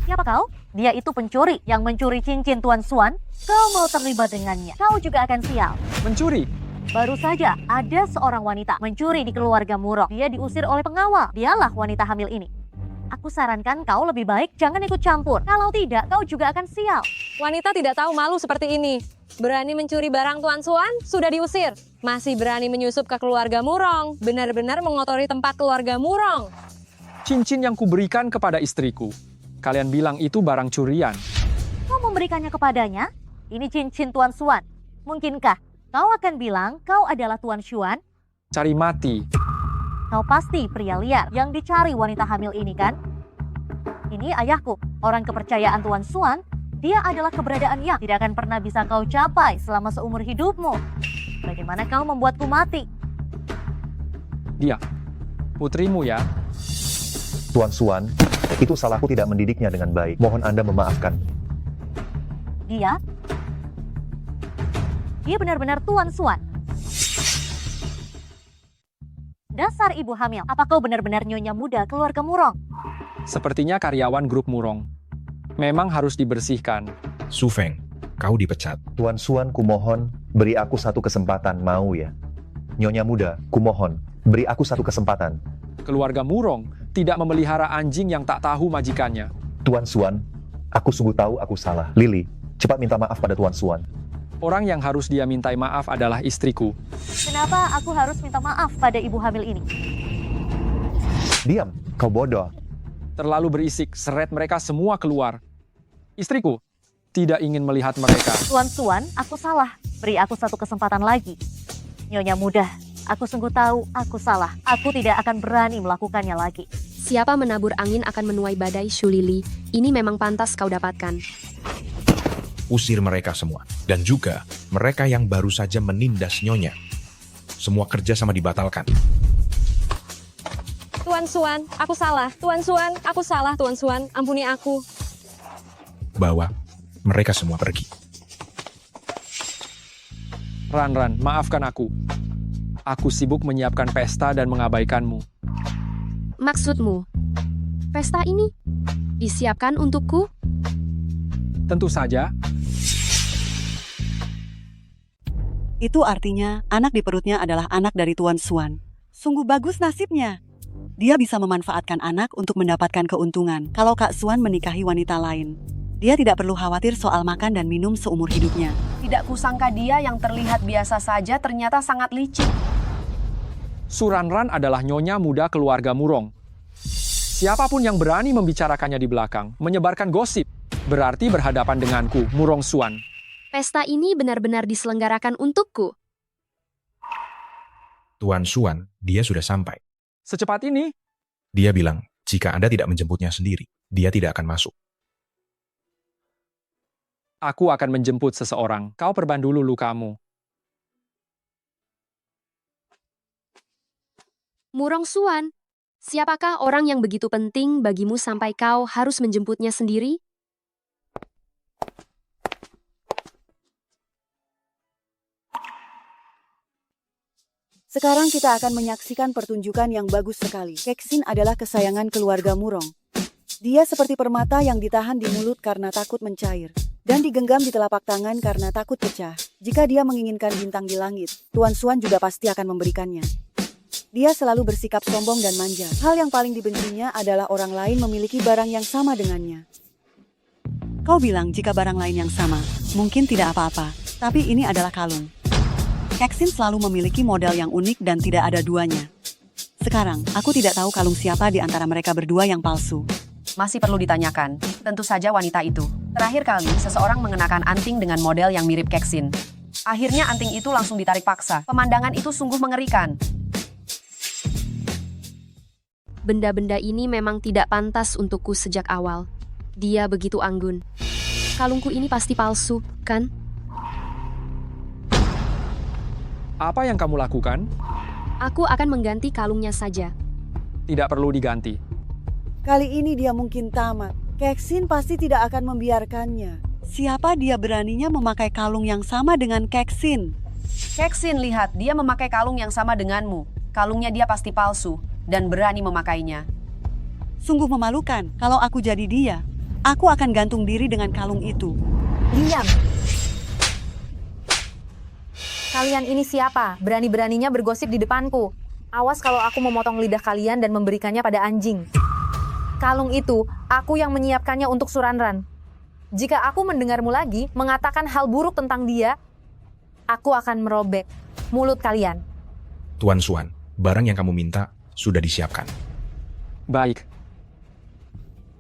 Siapa kau? Dia itu pencuri yang mencuri cincin Tuan Xuan. Kau mau terlibat dengannya, kau juga akan sial. Mencuri? Baru saja ada seorang wanita mencuri di keluarga Murong. Dia diusir oleh pengawal. Dialah wanita hamil ini. Aku sarankan kau lebih baik jangan ikut campur. Kalau tidak, kau juga akan sial. Wanita tidak tahu malu seperti ini. Berani mencuri barang Tuan Xuan, sudah diusir. Masih berani menyusup ke keluarga Murong. Benar-benar mengotori tempat keluarga Murong. Cincin yang kuberikan kepada istriku. Kalian bilang itu barang curian. Kau memberikannya kepadanya? Ini cincin Tuan Xuan. Mungkinkah kau akan bilang kau adalah Tuan Xuan? Cari mati. Kau pasti pria liar yang dicari wanita hamil ini kan? Ini ayahku, orang kepercayaan Tuan Xuan. Dia adalah keberadaan yang tidak akan pernah bisa kau capai selama seumur hidupmu. Bagaimana kau membuatku mati? Dia, putrimu ya. Tuan Xuan, itu salahku tidak mendidiknya dengan baik. Mohon Anda memaafkan. Dia benar-benar Tuan Xuan. Dasar ibu hamil, apa kau benar-benar nyonya muda keluarga Murong? Sepertinya karyawan grup Murong. Memang harus dibersihkan. Su Feng, kau dipecat. Tuan Xuan, kumohon, beri aku satu kesempatan, mau ya? Nyonya muda, kumohon, beri aku satu kesempatan. Keluarga Murong tidak memelihara anjing yang tak tahu majikannya. Tuan Xuan, aku sungguh tahu aku salah. Lily, cepat minta maaf pada Tuan Xuan. Orang yang harus dia mintai maaf adalah istriku. Kenapa aku harus minta maaf pada ibu hamil ini? Diam, kau bodoh. Terlalu berisik, seret mereka semua keluar. Istriku tidak ingin melihat mereka. Tuan Xuan, aku salah. Beri aku satu kesempatan lagi. Nyonya muda, aku sungguh tahu aku salah. Aku tidak akan berani melakukannya lagi. Siapa menabur angin akan menuai badai, Shulili. Ini memang pantas kau dapatkan. Usir mereka semua. Dan juga mereka yang baru saja menindas Nyonya. Semua kerja sama dibatalkan. Tuan Xuan, aku salah. Tuan Xuan, aku salah. Tuan Xuan, ampuni aku. Bawa mereka semua pergi. Ran, maafkan aku. Aku sibuk menyiapkan pesta dan mengabaikanmu. Maksudmu, pesta ini disiapkan untukku? Tentu saja. Itu artinya anak di perutnya adalah anak dari Tuan Xuan. Sungguh bagus nasibnya. Dia bisa memanfaatkan anak untuk mendapatkan keuntungan. Kalau Kak Xuan menikahi wanita lain, dia tidak perlu khawatir soal makan dan minum seumur hidupnya. Tidak kusangka dia yang terlihat biasa saja ternyata sangat licik. Suranran adalah nyonya muda keluarga Murong. Siapapun yang berani membicarakannya di belakang, menyebarkan gosip, berarti berhadapan denganku, Murong Xuan. Pesta ini benar-benar diselenggarakan untukku. Tuan Xuan, dia sudah sampai. Secepat ini? Dia bilang, jika Anda tidak menjemputnya sendiri, dia tidak akan masuk. Aku akan menjemput seseorang. Kau perban dulu lukamu. Murong Xuan, siapakah orang yang begitu penting bagimu sampai kau harus menjemputnya sendiri? Sekarang kita akan menyaksikan pertunjukan yang bagus sekali. Keksin adalah kesayangan keluarga Murong. Dia seperti permata yang ditahan di mulut karena takut mencair, dan digenggam di telapak tangan karena takut pecah. Jika dia menginginkan bintang di langit, Tuan Xuan juga pasti akan memberikannya. Dia selalu bersikap sombong dan manja. Hal yang paling dibencinya adalah orang lain memiliki barang yang sama dengannya. Kau bilang jika barang lain yang sama, mungkin tidak apa-apa, tapi ini adalah kalung. Keksin selalu memiliki model yang unik dan tidak ada duanya. Sekarang, aku tidak tahu kalung siapa di antara mereka berdua yang palsu. Masih perlu ditanyakan, tentu saja wanita itu. Terakhir kali, seseorang mengenakan anting dengan model yang mirip Keksin. Akhirnya anting itu langsung ditarik paksa. Pemandangan itu sungguh mengerikan. Benda-benda ini memang tidak pantas untukku sejak awal. Dia begitu anggun. Kalungku ini pasti palsu, kan? Apa yang kamu lakukan? Aku akan mengganti kalungnya saja. Tidak perlu diganti. Kali ini dia mungkin tamat. Keksin pasti tidak akan membiarkannya. Siapa dia beraninya memakai kalung yang sama dengan Keksin? Keksin, lihat, dia memakai kalung yang sama denganmu. Kalungnya dia pasti palsu dan berani memakainya. Sungguh memalukan. Kalau aku jadi dia, aku akan gantung diri dengan kalung itu. Diam. Kalian ini siapa? Berani-beraninya bergosip di depanku. Awas kalau aku memotong lidah kalian dan memberikannya pada anjing. Kalung itu, aku yang menyiapkannya untuk Suranran. Jika aku mendengarmu lagi mengatakan hal buruk tentang dia, aku akan merobek mulut kalian. Tuan Xuan, barang yang kamu minta sudah disiapkan. Baik.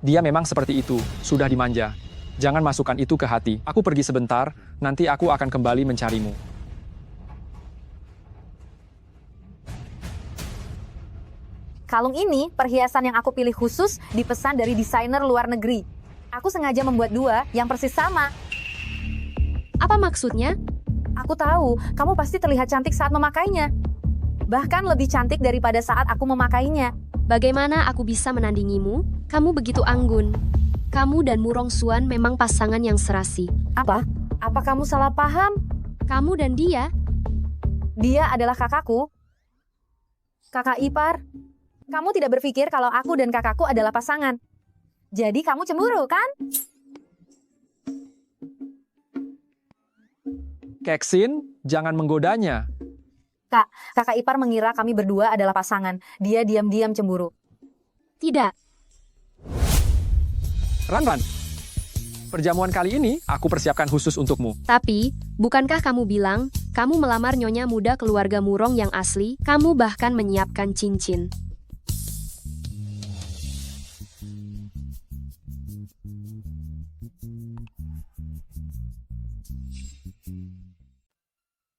Dia memang seperti itu, sudah dimanja. Jangan masukkan itu ke hati. Aku pergi sebentar, nanti aku akan kembali mencarimu. Kalung ini perhiasan yang aku pilih khusus dipesan dari desainer luar negeri. Aku sengaja membuat dua yang persis sama. Apa maksudnya? Aku tahu, kamu pasti terlihat cantik saat memakainya. Bahkan lebih cantik daripada saat aku memakainya. Bagaimana aku bisa menandingimu? Kamu begitu anggun. Kamu dan Murong Xuan memang pasangan yang serasi. Apa? Apa kamu salah paham? Kamu dan dia? Dia adalah kakakku. Kakak ipar. Kamu tidak berpikir kalau aku dan kakakku adalah pasangan. Jadi kamu cemburu, kan? Keksin, jangan menggodanya. Kak, kakak ipar mengira kami berdua adalah pasangan. Dia diam-diam cemburu. Tidak. Ranran, perjamuan kali ini aku persiapkan khusus untukmu. Tapi, bukankah kamu bilang, kamu melamar nyonya muda keluarga Murong yang asli, kamu bahkan menyiapkan cincin.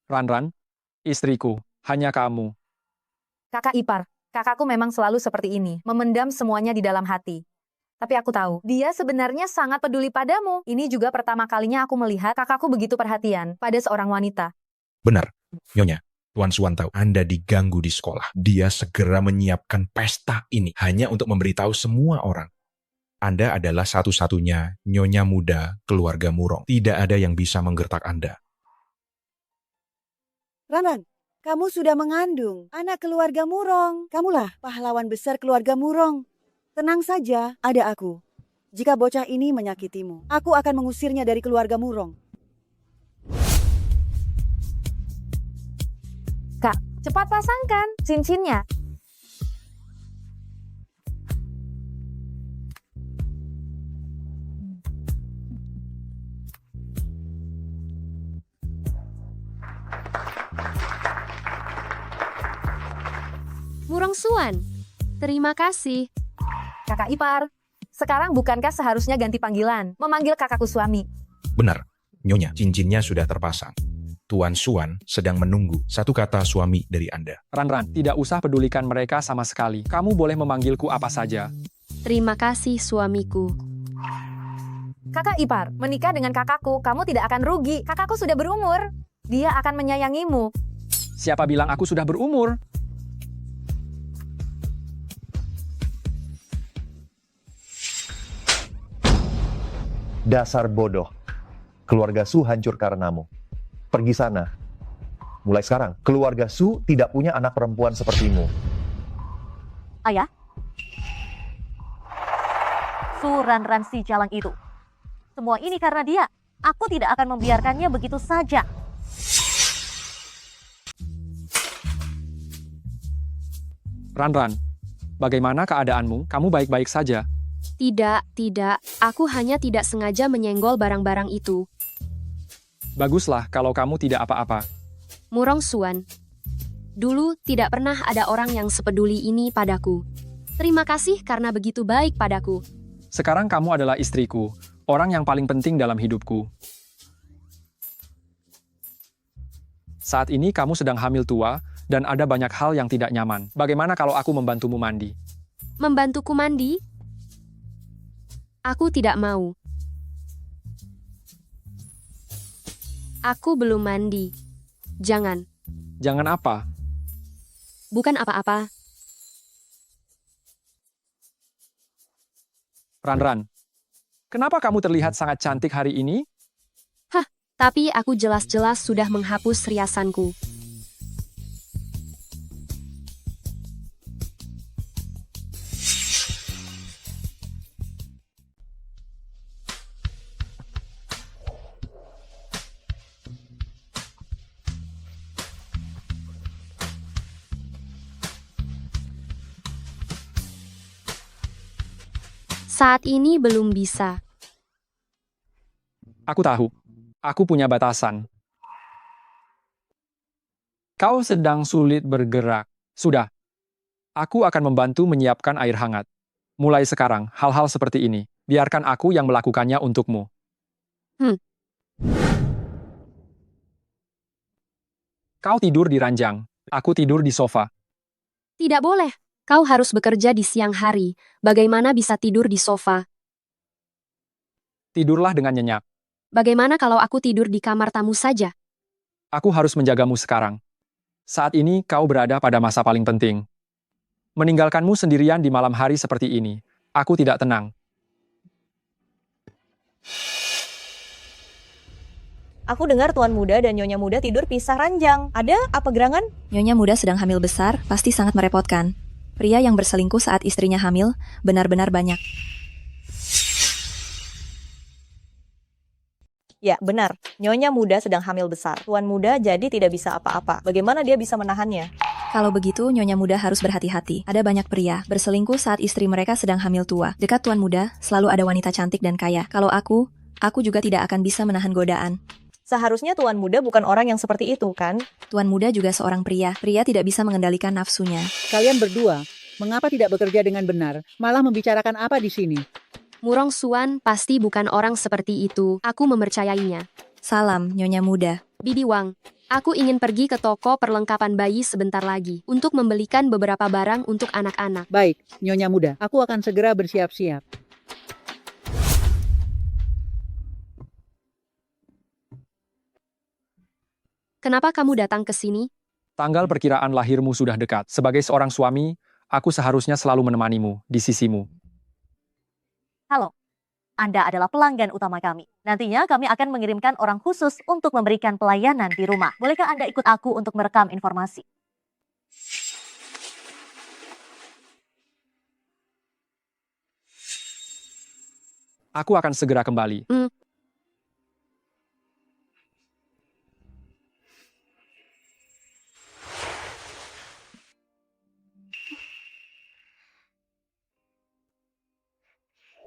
Ranran, istriku, hanya kamu. Kakak ipar, kakakku memang selalu seperti ini, memendam semuanya di dalam hati. Tapi aku tahu, dia sebenarnya sangat peduli padamu. Ini juga pertama kalinya aku melihat kakakku begitu perhatian pada seorang wanita. Benar, Nyonya. Tuan Xuan tahu Anda diganggu di sekolah. Dia segera menyiapkan pesta ini hanya untuk memberitahu semua orang. Anda adalah satu-satunya nyonya muda keluarga Murong. Tidak ada yang bisa menggertak Anda. Ranran, kamu sudah mengandung anak keluarga Murong. Kamulah pahlawan besar keluarga Murong. Tenang saja, ada aku. Jika bocah ini menyakitimu, aku akan mengusirnya dari keluarga Murong. Kak, cepat pasangkan cincinnya. Murong Xuan, terima kasih. Kakak ipar, sekarang bukankah seharusnya ganti panggilan, memanggil kakakku suami? Benar, Nyonya, cincinnya sudah terpasang. Tuan Xuan sedang menunggu satu kata suami dari Anda. Ranran, tidak usah pedulikan mereka sama sekali. Kamu boleh memanggilku apa saja. Terima kasih suamiku. Kakak ipar, menikah dengan kakakku, kamu tidak akan rugi. Kakakku sudah berumur. Dia akan menyayangimu. Siapa bilang aku sudah berumur? Dasar bodoh. Keluarga Su hancur karenamu. Pergi sana. Mulai sekarang, keluarga Su tidak punya anak perempuan sepertimu. Ayah? Suranran si jalang itu. Semua ini karena dia. Aku tidak akan membiarkannya begitu saja. Ranran, bagaimana keadaanmu? Kamu baik-baik saja? Tidak. Aku hanya tidak sengaja menyenggol barang-barang itu. Baguslah kalau kamu tidak apa-apa. Murong Xuan, dulu tidak pernah ada orang yang sepeduli ini padaku. Terima kasih karena begitu baik padaku. Sekarang kamu adalah istriku, orang yang paling penting dalam hidupku. Saat ini kamu sedang hamil tua, dan ada banyak hal yang tidak nyaman. Bagaimana kalau aku membantumu mandi? Membantuku mandi? Aku tidak mau. Aku belum mandi. Jangan. Jangan apa? Bukan apa-apa. Ranran, Kenapa kamu terlihat sangat cantik hari ini? Hah, tapi aku jelas-jelas sudah menghapus riasanku. Saat ini belum bisa. Aku tahu. Aku punya batasan. Kau sedang sulit bergerak. Sudah. Aku akan membantu menyiapkan air hangat. Mulai sekarang, hal-hal seperti ini, biarkan aku yang melakukannya untukmu. Kau tidur di ranjang. Aku tidur di sofa. Tidak boleh. Kau harus bekerja di siang hari. Bagaimana bisa tidur di sofa? Tidurlah dengan nyenyak. Bagaimana kalau aku tidur di kamar tamu saja? Aku harus menjagamu sekarang. Saat ini kau berada pada masa paling penting. Meninggalkanmu sendirian di malam hari seperti ini. Aku tidak tenang. Aku dengar Tuan Muda dan Nyonya Muda tidur pisah ranjang. Ada apa gerangan? Nyonya muda sedang hamil besar, pasti sangat merepotkan. Pria yang berselingkuh saat istrinya hamil benar-benar banyak. Ya, benar. Nyonya Muda sedang hamil besar. Tuan Muda jadi tidak bisa apa-apa. Bagaimana dia bisa menahannya? Kalau begitu, Nyonya muda harus berhati-hati. Ada banyak pria berselingkuh saat istri mereka sedang hamil tua. Dekat Tuan Muda, selalu ada wanita cantik dan kaya. Kalau aku juga tidak akan bisa menahan godaan. Seharusnya Tuan Muda bukan orang yang seperti itu, kan? Tuan Muda juga seorang pria. Pria tidak bisa mengendalikan nafsunya. Kalian berdua, mengapa tidak bekerja dengan benar, malah membicarakan apa di sini? Murong Suan pasti bukan orang seperti itu. Aku mempercayainya. Salam, Nyonya Muda. Bibi Wang, aku ingin pergi ke toko perlengkapan bayi sebentar lagi untuk membelikan beberapa barang untuk anak-anak. Baik, Nyonya Muda, aku akan segera bersiap-siap. Kenapa kamu datang ke sini? Tanggal perkiraan lahirmu sudah dekat. Sebagai seorang suami, aku seharusnya selalu menemanimu di sisimu. Halo, Anda adalah pelanggan utama kami. Nantinya kami akan mengirimkan orang khusus untuk memberikan pelayanan di rumah. Bolehkah Anda ikut aku untuk merekam informasi? Aku akan segera kembali.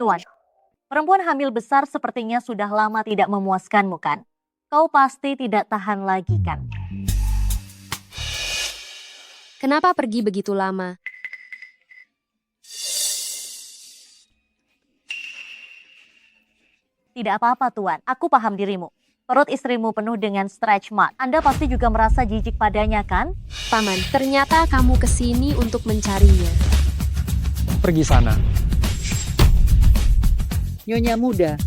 Tuan, perempuan hamil besar sepertinya sudah lama tidak memuaskanmu, kan? Kau pasti tidak tahan lagi, kan? Kenapa pergi begitu lama? Tidak apa-apa, Tuan. Aku paham dirimu. Perut istrimu penuh dengan stretch mark. Anda pasti juga merasa jijik padanya, kan? Paman, ternyata kamu kesini untuk mencarinya. Pergi sana. Nyonya Muda,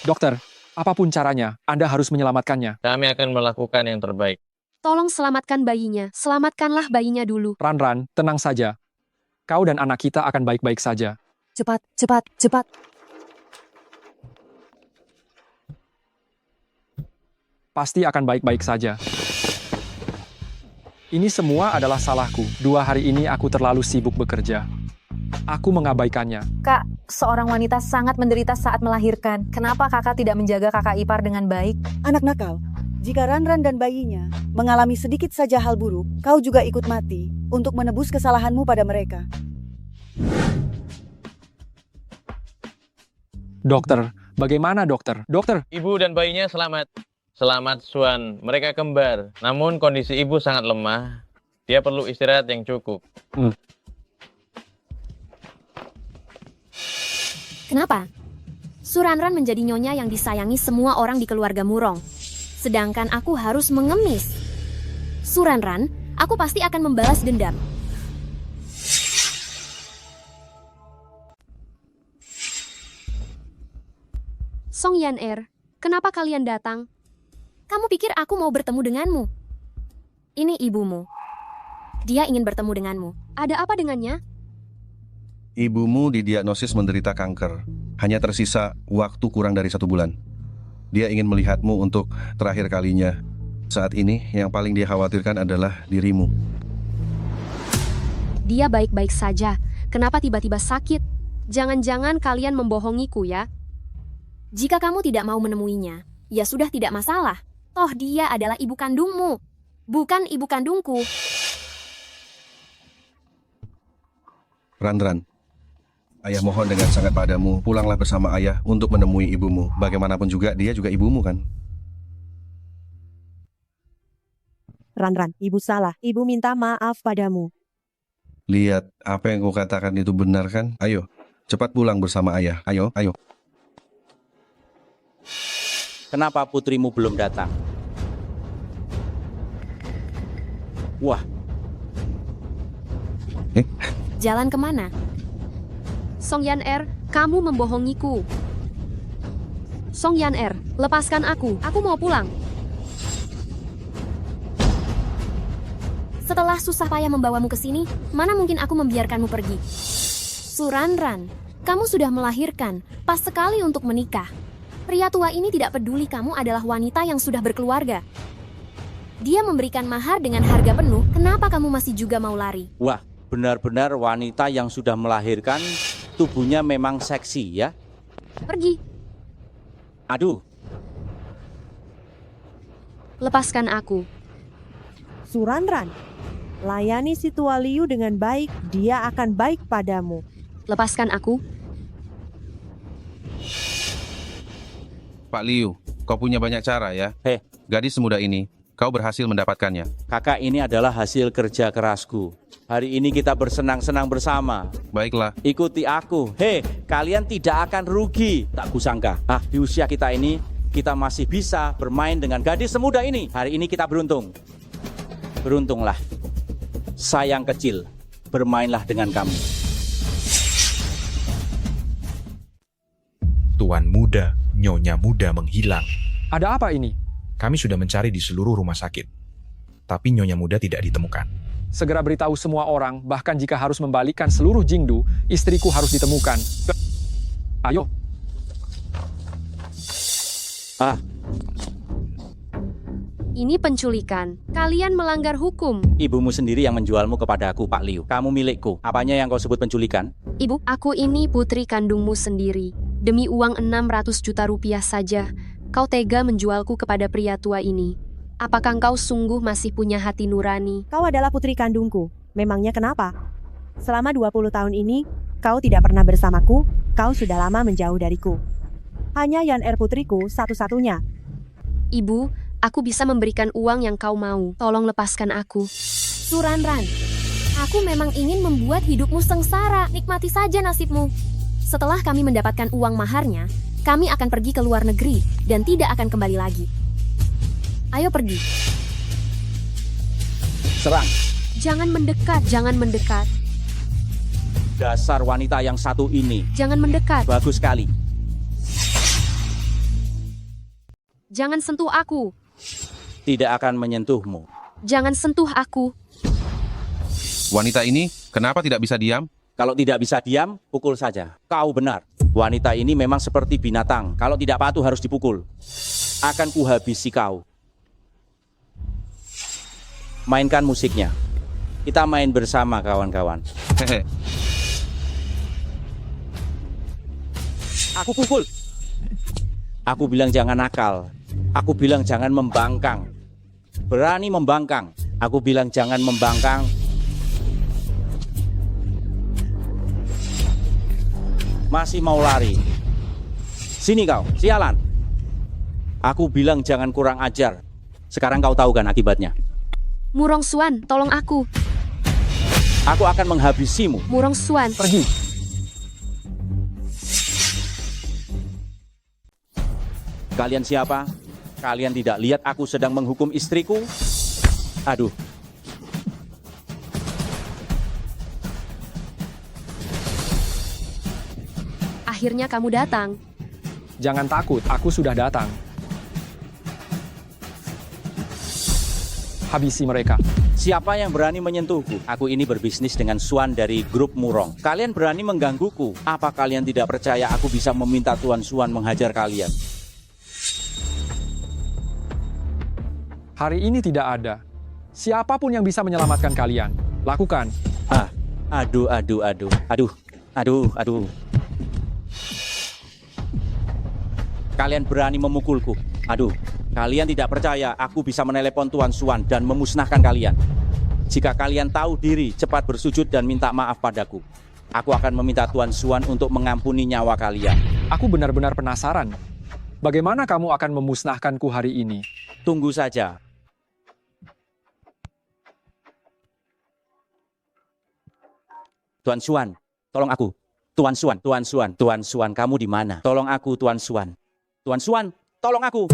Dokter, apapun caranya, Anda harus menyelamatkannya. Kami akan melakukan yang terbaik. Tolong selamatkan bayinya. Selamatkanlah bayinya dulu. Ran, tenang saja. Kau dan anak kita akan baik-baik saja. Cepat, cepat, cepat. Pasti akan baik-baik saja. Ini semua adalah salahku. 2 hari ini aku terlalu sibuk bekerja. Aku mengabaikannya. Kak, seorang wanita sangat menderita saat melahirkan. Kenapa kakak tidak menjaga kakak ipar dengan baik? Anak nakal, jika Ran dan bayinya mengalami sedikit saja hal buruk, kau juga ikut mati untuk menebus kesalahanmu pada mereka. Dokter, bagaimana dokter? Dokter! Ibu dan bayinya selamat. Selamat, Suan. Mereka kembar. Namun kondisi ibu sangat lemah. Dia perlu istirahat yang cukup. Kenapa? Suranran menjadi nyonya yang disayangi semua orang di keluarga Murong. Sedangkan aku harus mengemis. Suranran, aku pasti akan membalas dendam. Song Yan Er, kenapa kalian datang? Kamu pikir aku mau bertemu denganmu? Ini ibumu. Dia ingin bertemu denganmu. Ada apa dengannya? Ibumu didiagnosis menderita kanker. Hanya tersisa waktu kurang dari 1 bulan. Dia ingin melihatmu untuk terakhir kalinya. Saat ini, yang paling dia khawatirkan adalah dirimu. Dia baik-baik saja. Kenapa tiba-tiba sakit? Jangan-jangan kalian membohongiku ya? Jika kamu tidak mau menemuinya, ya sudah tidak masalah. Toh dia adalah ibu kandungmu, bukan ibu kandungku. Ran, ayah mohon dengan sangat padamu, pulanglah bersama ayah untuk menemui ibumu. Bagaimanapun juga, dia juga ibumu kan? Ran, ibu salah. Ibu minta maaf padamu. Lihat, apa yang kau katakan itu benar kan? Ayo, cepat pulang bersama ayah. Ayo. Kenapa putrimu belum datang? Wah. Jalan kemana? Song Yan-er, kamu membohongiku. Song Yan-er, lepaskan aku. Aku mau pulang. Setelah susah payah membawamu ke sini, mana mungkin aku membiarkanmu pergi? Suranran, kamu sudah melahirkan, pas sekali untuk menikah. Pria tua ini tidak peduli kamu adalah wanita yang sudah berkeluarga. Dia memberikan mahar dengan harga penuh, kenapa kamu masih juga mau lari? Wah, benar-benar wanita yang sudah melahirkan, tubuhnya memang seksi ya. Pergi. Aduh. Lepaskan aku. Suranran, layani si tua Liu dengan baik, dia akan baik padamu. Lepaskan aku. Pak Liu, kau punya banyak cara ya. Gadis semuda ini, kau berhasil mendapatkannya. Kakak, ini adalah hasil kerja kerasku. Hari ini kita bersenang-senang bersama. Baiklah. Ikuti aku. Kalian tidak akan rugi. Tak kusangka. Di usia kita ini, kita masih bisa bermain dengan gadis semuda ini. Hari ini kita beruntung. Beruntunglah. Sayang kecil, bermainlah dengan kami. Tuan muda, nyonya muda menghilang. Ada apa ini? Kami sudah mencari di seluruh rumah sakit, tapi nyonya muda tidak ditemukan. Segera beritahu semua orang, bahkan jika harus membalikkan seluruh Jingdu, istriku harus ditemukan. Ayo. Ini penculikan. Kalian melanggar hukum. Ibumu sendiri yang menjualmu kepada aku, Pak Liu. Kamu milikku. Apanya yang kau sebut penculikan? Ibu, aku ini putri kandungmu sendiri. Demi uang 600 juta rupiah saja, kau tega menjualku kepada pria tua ini. Apakah kau sungguh masih punya hati nurani? Kau adalah putri kandungku. Memangnya kenapa? Selama 20 tahun ini, kau tidak pernah bersamaku, kau sudah lama menjauh dariku. Hanya Yan-er putriku satu-satunya. Ibu, aku bisa memberikan uang yang kau mau. Tolong lepaskan aku. Suranran, aku memang ingin membuat hidupmu sengsara. Nikmati saja nasibmu. Setelah kami mendapatkan uang maharnya, kami akan pergi ke luar negeri dan tidak akan kembali lagi. Ayo pergi. Serang. Jangan mendekat, jangan mendekat. Dasar wanita yang satu ini. Jangan mendekat. Bagus sekali. Jangan sentuh aku. Tidak akan menyentuhmu. Jangan sentuh aku. Wanita ini kenapa tidak bisa diam? Kalau tidak bisa diam, pukul saja. Kau benar. Wanita ini memang seperti binatang. Kalau tidak patuh harus dipukul. Akan kuhabisi kau. Mainkan musiknya. Kita main bersama, kawan-kawan. Aku pukul. Aku bilang jangan nakal. Aku bilang jangan membangkang. Berani membangkang. Aku bilang jangan membangkang. Masih mau lari. Sini kau, sialan. Aku bilang jangan kurang ajar. Sekarang kau tahu kan akibatnya. Murong Suan, tolong aku. Aku akan menghabisimu. Murong Suan. Pergi. Kalian siapa? Kalian tidak lihat aku sedang menghukum istriku? Aduh. Akhirnya kamu datang. Jangan takut, aku sudah datang. Habisi mereka. Siapa yang berani menyentuhku? Aku ini berbisnis dengan Swan dari grup Murong. Kalian berani menggangguku. Apa kalian tidak percaya aku bisa meminta Tuan Swan menghajar kalian? Hari ini tidak ada. Siapapun yang bisa menyelamatkan kalian, lakukan. Aduh. Kalian berani memukulku. Aduh, kalian tidak percaya aku bisa menelepon Tuan Swan dan memusnahkan kalian. Jika kalian tahu diri, cepat bersujud dan minta maaf padaku. Aku akan meminta Tuan Swan untuk mengampuni nyawa kalian. Aku benar-benar penasaran. Bagaimana kamu akan memusnahkanku hari ini? Tunggu saja. Tuan Swan, tolong aku. Tuan Swan, kamu di mana? Tolong aku, Tuan Swan. Tuan Swan, tolong aku.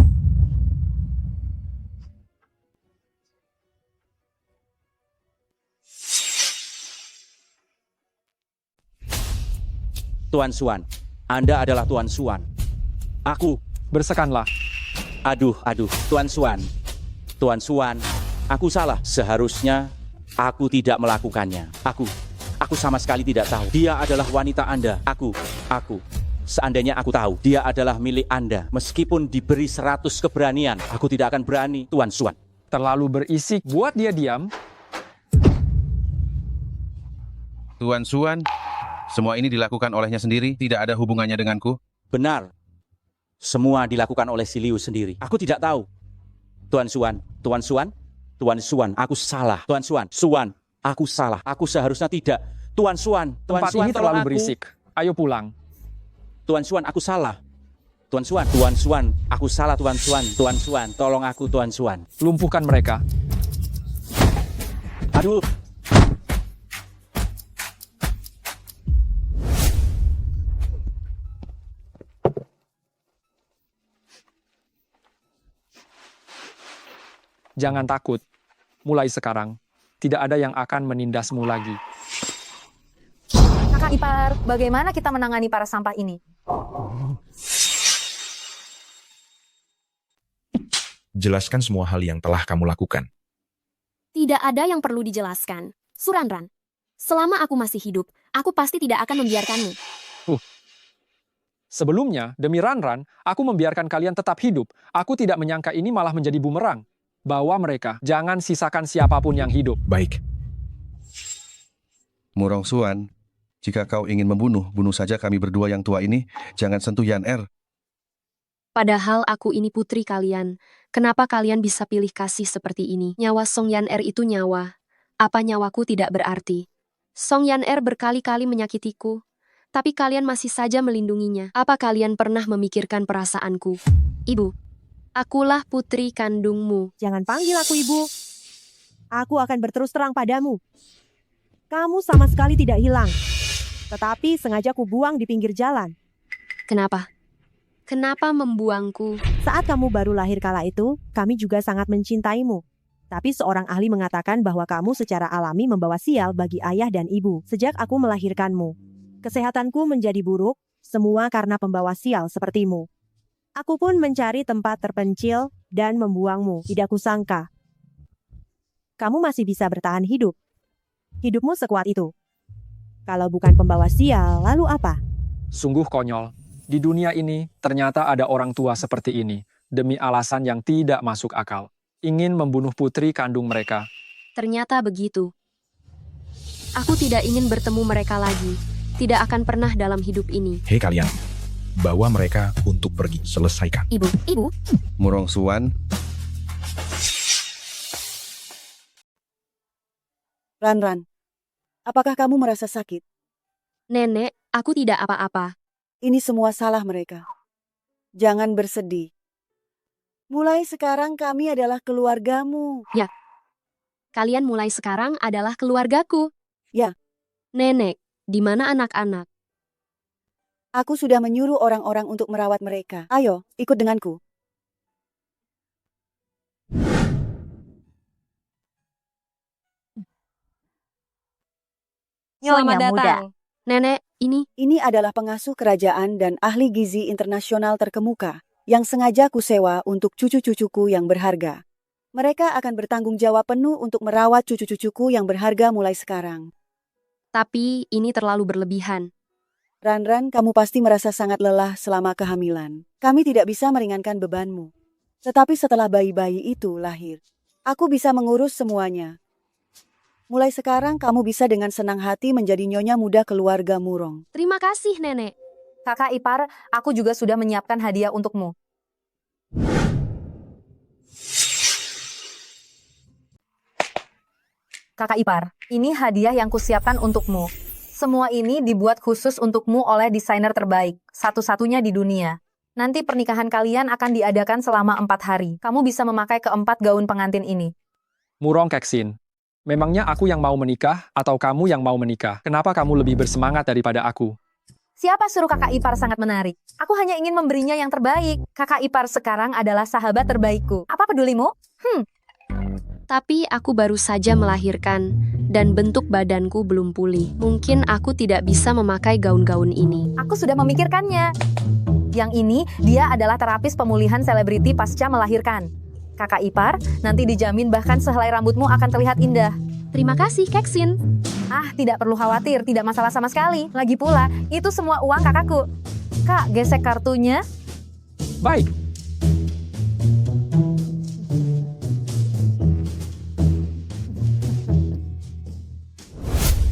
Tuan Swan, Anda adalah Tuan Swan. Aku. Bersekanlah. Aduh, Tuan Swan, aku salah. Seharusnya aku tidak melakukannya. Aku sama sekali tidak tahu. Dia adalah wanita Anda. Seandainya aku tahu, dia adalah milik Anda. Meskipun diberi 100 keberanian, aku tidak akan berani, Tuan Swan. Terlalu berisik, buat dia diam. Tuan Swan, semua ini dilakukan olehnya sendiri, tidak ada hubungannya denganku. Benar. Semua dilakukan oleh si Liu sendiri. Aku tidak tahu. Tuan Swan, aku salah. Tuan Swan, aku salah. Aku seharusnya tidak. Tuan Swan, Tempat ini terlalu berisik. Ayo pulang. Tuan Swan, aku salah. Tuan Swan, aku salah, Tuan Swan. Tuan Swan, tolong aku, Tuan Swan. Lumpuhkan mereka. Aduh. Jangan takut. Mulai sekarang, tidak ada yang akan menindasmu lagi. Kakak ipar, bagaimana kita menangani para sampah ini? Jelaskan semua hal yang telah kamu lakukan. Tidak ada yang perlu dijelaskan. Suranran, selama aku masih hidup, aku pasti tidak akan membiarkanmu. Sebelumnya, demi Ranran, aku membiarkan kalian tetap hidup. Aku tidak menyangka ini malah menjadi bumerang. Bawa mereka, jangan sisakan siapapun yang hidup. Baik. Murong Swan, jika kau ingin membunuh, bunuh saja kami berdua yang tua ini. Jangan sentuh Yan Er. Padahal aku ini putri kalian. Kenapa kalian bisa pilih kasih seperti ini? Nyawa Song Yan Er itu nyawa. Apa nyawaku tidak berarti? Song Yan Er berkali-kali menyakitiku, tapi kalian masih saja melindunginya. Apa kalian pernah memikirkan perasaanku? Ibu, akulah putri kandungmu. Jangan panggil aku ibu. Aku akan berterus terang padamu. Kamu sama sekali tidak hilang. Tetapi sengaja ku buang di pinggir jalan. Kenapa? Kenapa membuangku? Saat kamu baru lahir kala itu, kami juga sangat mencintaimu. Tapi seorang ahli mengatakan bahwa kamu secara alami membawa sial bagi ayah dan ibu sejak aku melahirkanmu. Kesehatanku menjadi buruk, semua karena pembawa sial sepertimu. Aku pun mencari tempat terpencil dan membuangmu. Tidak kusangka. Kamu masih bisa bertahan hidup. Hidupmu sekuat itu. Kalau bukan pembawa sial, lalu apa? Sungguh konyol. Di dunia ini, ternyata ada orang tua seperti ini, demi alasan yang tidak masuk akal. Ingin membunuh putri kandung mereka. Ternyata begitu. Aku tidak ingin bertemu mereka lagi. Tidak akan pernah dalam hidup ini. Hei kalian, bawa mereka untuk pergi. Selesaikan. Ibu. Murong Swan. Ranran, apakah kamu merasa sakit? Nenek, aku tidak apa-apa. Ini semua salah mereka. Jangan bersedih. Mulai sekarang kami adalah keluargamu. Ya. Kalian mulai sekarang adalah keluargaku. Ya. Nenek, di mana anak-anak? Aku sudah menyuruh orang-orang untuk merawat mereka. Ayo, ikut denganku. Selamat datang. Nenek, ini adalah pengasuh kerajaan dan ahli gizi internasional terkemuka yang sengaja kusewa untuk cucu-cucuku yang berharga. Mereka akan bertanggung jawab penuh untuk merawat cucu-cucuku yang berharga mulai sekarang. Tapi ini terlalu berlebihan. Ran-Ran, kamu pasti merasa sangat lelah selama kehamilan. Kami tidak bisa meringankan bebanmu. Tetapi setelah bayi-bayi itu lahir, aku bisa mengurus semuanya. Mulai sekarang kamu bisa dengan senang hati menjadi nyonya muda keluarga Murong. Terima kasih, Nenek. Kakak ipar, aku juga sudah menyiapkan hadiah untukmu. Kakak ipar, ini hadiah yang kusiapkan untukmu. Semua ini dibuat khusus untukmu oleh desainer terbaik, satu-satunya di dunia. Nanti pernikahan kalian akan diadakan selama 4 hari. Kamu bisa memakai keempat gaun pengantin ini. Murong Keksin. Memangnya aku yang mau menikah atau kamu yang mau menikah? Kenapa kamu lebih bersemangat daripada aku? Siapa suruh kakak ipar sangat menarik? Aku hanya ingin memberinya yang terbaik. Kakak ipar sekarang adalah sahabat terbaikku. Apa pedulimu? Tapi aku baru saja melahirkan, dan bentuk badanku belum pulih. Mungkin aku tidak bisa memakai gaun-gaun ini. Aku sudah memikirkannya. Yang ini, dia adalah terapis pemulihan selebriti pasca melahirkan. Kakak ipar, nanti dijamin bahkan sehelai rambutmu akan terlihat indah. Terima kasih, Keksin. Tidak perlu khawatir, tidak masalah sama sekali. Lagi pula, itu semua uang kakakku. Kak, gesek kartunya. Baik.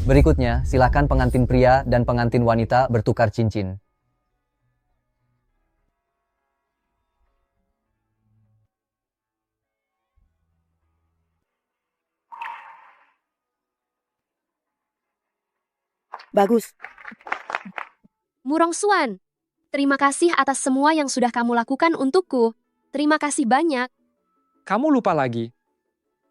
Berikutnya, silakan pengantin pria dan pengantin wanita bertukar cincin. Bagus. Murong Xuan, terima kasih atas semua yang sudah kamu lakukan untukku. Terima kasih banyak. Kamu lupa lagi.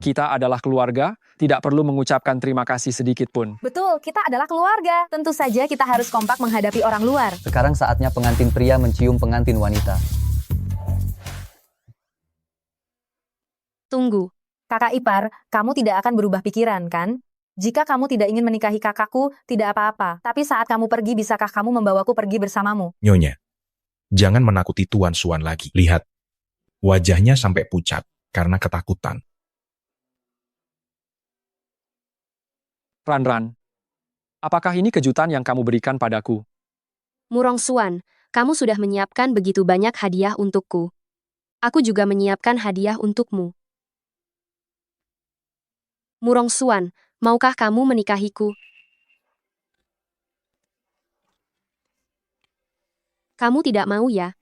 Kita adalah keluarga, tidak perlu mengucapkan terima kasih sedikit pun. Betul, kita adalah keluarga. Tentu saja kita harus kompak menghadapi orang luar. Sekarang saatnya pengantin pria mencium pengantin wanita. Tunggu. Kakak ipar, kamu tidak akan berubah pikiran, kan? Jika kamu tidak ingin menikahi kakakku, tidak apa-apa. Tapi saat kamu pergi, bisakah kamu membawaku pergi bersamamu? Nyonya, jangan menakuti Tuan Xuan lagi. Lihat, wajahnya sampai pucat karena ketakutan. Ran-Ran, apakah ini kejutan yang kamu berikan padaku? Murong Xuan, kamu sudah menyiapkan begitu banyak hadiah untukku. Aku juga menyiapkan hadiah untukmu. Murong Xuan, maukah kamu menikahiku? Kamu tidak mau ya?